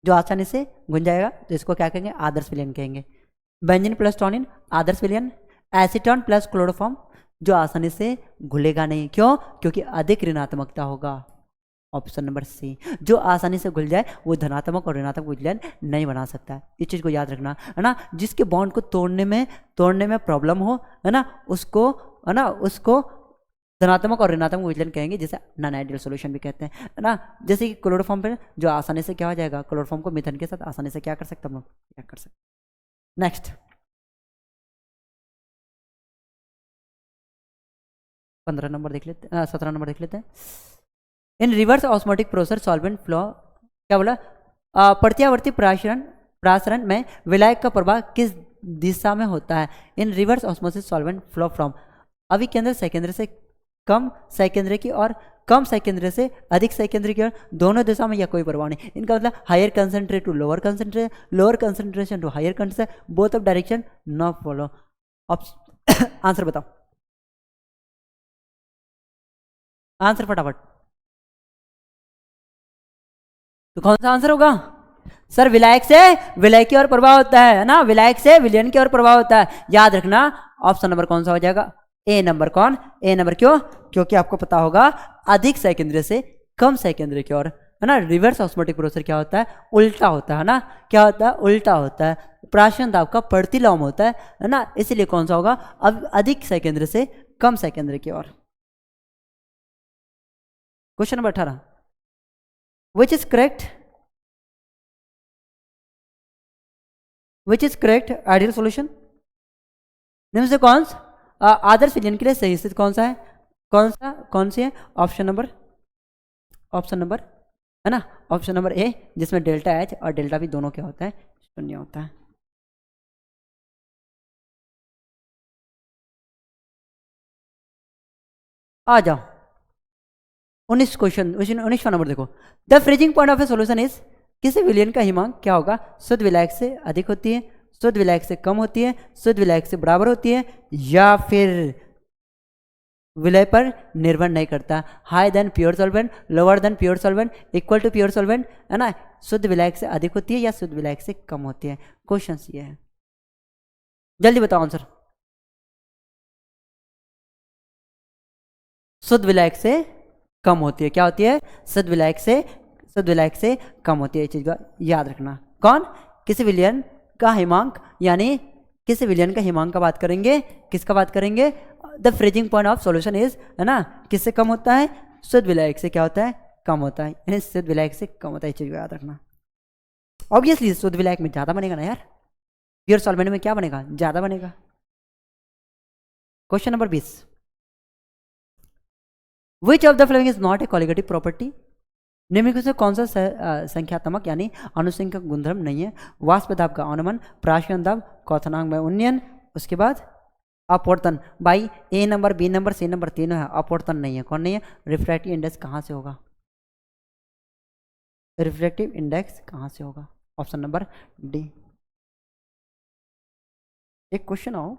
जो आसानी से घुल जाएगा, तो इसको क्या कहेंगे, आदर्श विलयन कहेंगे। बेंजीन प्लस टॉनिन, आदर्श विलयन। एसीटोन प्लस क्लोरोफॉर्म, जो आसानी से घुलेगा नहीं, क्यों, क्योंकि अधिक ऋणात्मकता होगा। ऑप्शन नंबर सी, जो आसानी से घुल जाए वो धनात्मक और ऋणात्मक विचलन नहीं बना सकता है। इस चीज़ को याद रखना है ना, जिसके बॉन्ड को तोड़ने में प्रॉब्लम हो, है ना, उसको धनात्मक और ऋणात्मक विचलन कहेंगे, जिसे नॉन आइडियल सॉल्यूशन भी कहते हैं, है ना। जैसे कि क्लोरोफॉर्म पे जो आसानी से क्या हो जाएगा, क्लोरोफॉर्म को मीथेन के साथ आसानी से क्या कर सकते हम लोग, क्या कर सकते। नेक्स्ट, 15 नंबर देख लेते हैं, 17 नंबर देख लेते हैं। In reverse osmotic process solvent flow, क्या बोला, प्रत्यावर्ती प्रासरण में विलायक का प्रवाह किस दिशा में होता है? In reverse osmosis solvent flow from अभिकेंद्र सकेंद्र से कम सकेंद्र की और कम सकेंद्र से अधिक सकेंद्र की ओर, दोनों दिशा में या कोई प्रभाव नहीं। इनका मतलब higher concentrate to lower concentration, lower concentration to higher concentration, both of direction no follow. Answer बताओ, आंसर फटाफट। तो कौन सा आंसर होगा सर? विलायक से विलय की ओर प्रभाव होता है ना, विलायक से विलयन की ओर प्रभाव होता है। याद रखना, ऑप्शन नंबर कौन सा हो जाएगा, ए नंबर। कौन ए नंबर? क्यों? क्योंकि आपको पता होगा अधिक सकेंद्र से कम सकेंद्र की ओर, है ना। रिवर्स ऑस्मोटिक प्रोसेस क्या होता है, उल्टा होता है ना, क्या होता है, उल्टा होता है। प्राशन दाब का प्रतिलोम होता है ना, इसीलिए कौन सा होगा, अब अधिक सकेंद्र से कम सकेंद्र की ओर। Question number 18, which is correct, which is correct ideal solution? निम्न से कौन आदर्श विलयन के लिए सही स्थिति कौन सा है, कौन सी है? ऑप्शन नंबर है ना, ऑप्शन नंबर ए, जिसमें डेल्टा एच और डेल्टा भी दोनों क्या होता है, शून्य होता है। आ जाओ 19वां नंबर देखो, the freezing point of a solution is, किसी विलयन का हिमांक क्या होगा, शुद्ध विलायक से अधिक होती है, शुद्ध विलायक से कम होती है, शुद्ध विलायक से बराबर होती है, या फिर विलय पर निर्भर नहीं करता। High than pure solvent, lower than pure solvent, equal to pure solvent, है ना। शुद्ध विलायक से अधिक होती है या शुद्ध विलायक से कम होती है। क्वेश्चन ये है, जल्दी बताओ आंसर। शुद्ध विलायक से कम होती है, क्या होती है, शुद्ध विलायक से कम होती है। इस चीज का याद रखना। कौन? किसी विलयन का हिमांक, यानी किसी विलयन का हिमांक का बात करेंगे, किसका बात करेंगे, the freezing point of solution is, है ना, किससे कम होता है, शुद्ध विलायक से क्या होता है, कम होता है, यानी शुद्ध विलायक से कम होता है। इस चीज को याद रखना। ऑब्वियसली शुद्ध विलायक में ज्यादा बनेगा ना यार, प्योर सॉल्वेंट में क्या बनेगा, ज्यादा बनेगा। Question number 20, which of the following is not a colligative property? निम्नलिखित से कौन सा संख्यात्मक यानी अनुसंख्यक गुणधर्म नहीं है? वाष्प दाब का अनुमान, प्राशयन दाब, क्वथनांक में उन्नयन, उसके बाद अपवर्तन। भाई A number, B number, C number तीनों है, अपवर्तन नहीं है। कौन नहीं है? रिफ्रैक्टिव इंडेक्स कहाँ से होगा? रिफ्रैक्टिव इंडेक्स कहाँ से होगा? Option number D. एक क्वेश्चन आओ,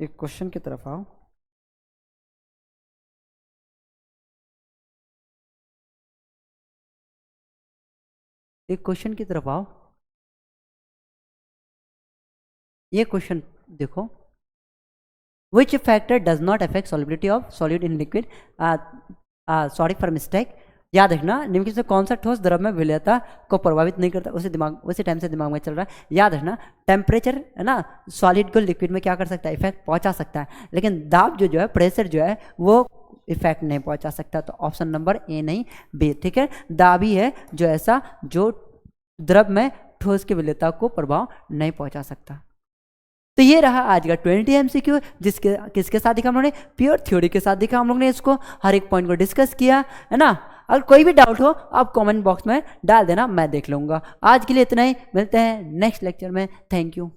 एक क्वेश्चन की तरफ आओ। एक क्वेश्चन की तरफ आओ। ये क्वेश्चन देखो, which factor does not affect solubility of solid in liquid? Sorry for mistake. याद रखना, निम्नलिखित से कौन सा ठोस द्रव में विलयता को प्रभावित नहीं करता? उसी टाइम से दिमाग में चल रहा है। याद रखना, टेम्परेचर है ना, सॉलिड को लिक्विड में क्या कर सकता है? इफेक्ट पहुंचा सकता है, लेकिन दाब जो है, प्रेशर जो है, वो इफेक्ट नहीं पहुंचा सकता। तो ऑप्शन नंबर ए नहीं, बी। ठीक है, दाब ही है जो ऐसा जो द्रव में ठोस की विलयता को प्रभाव नहीं पहुंचा सकता। तो ये रहा आज का 20 MCQ, जिसके किसके साथ दिखा हम लोगों ने? प्योर थ्योरी के साथ दिखा हम लोग ने इसको, हर एक पॉइंट को डिस्कस किया है ना। अगर कोई भी डाउट हो आप कमेंट बॉक्स में डाल देना, मैं देख लूँगा। आज के लिए इतना ही, मिलते हैं नेक्स्ट लेक्चर में। Thank you.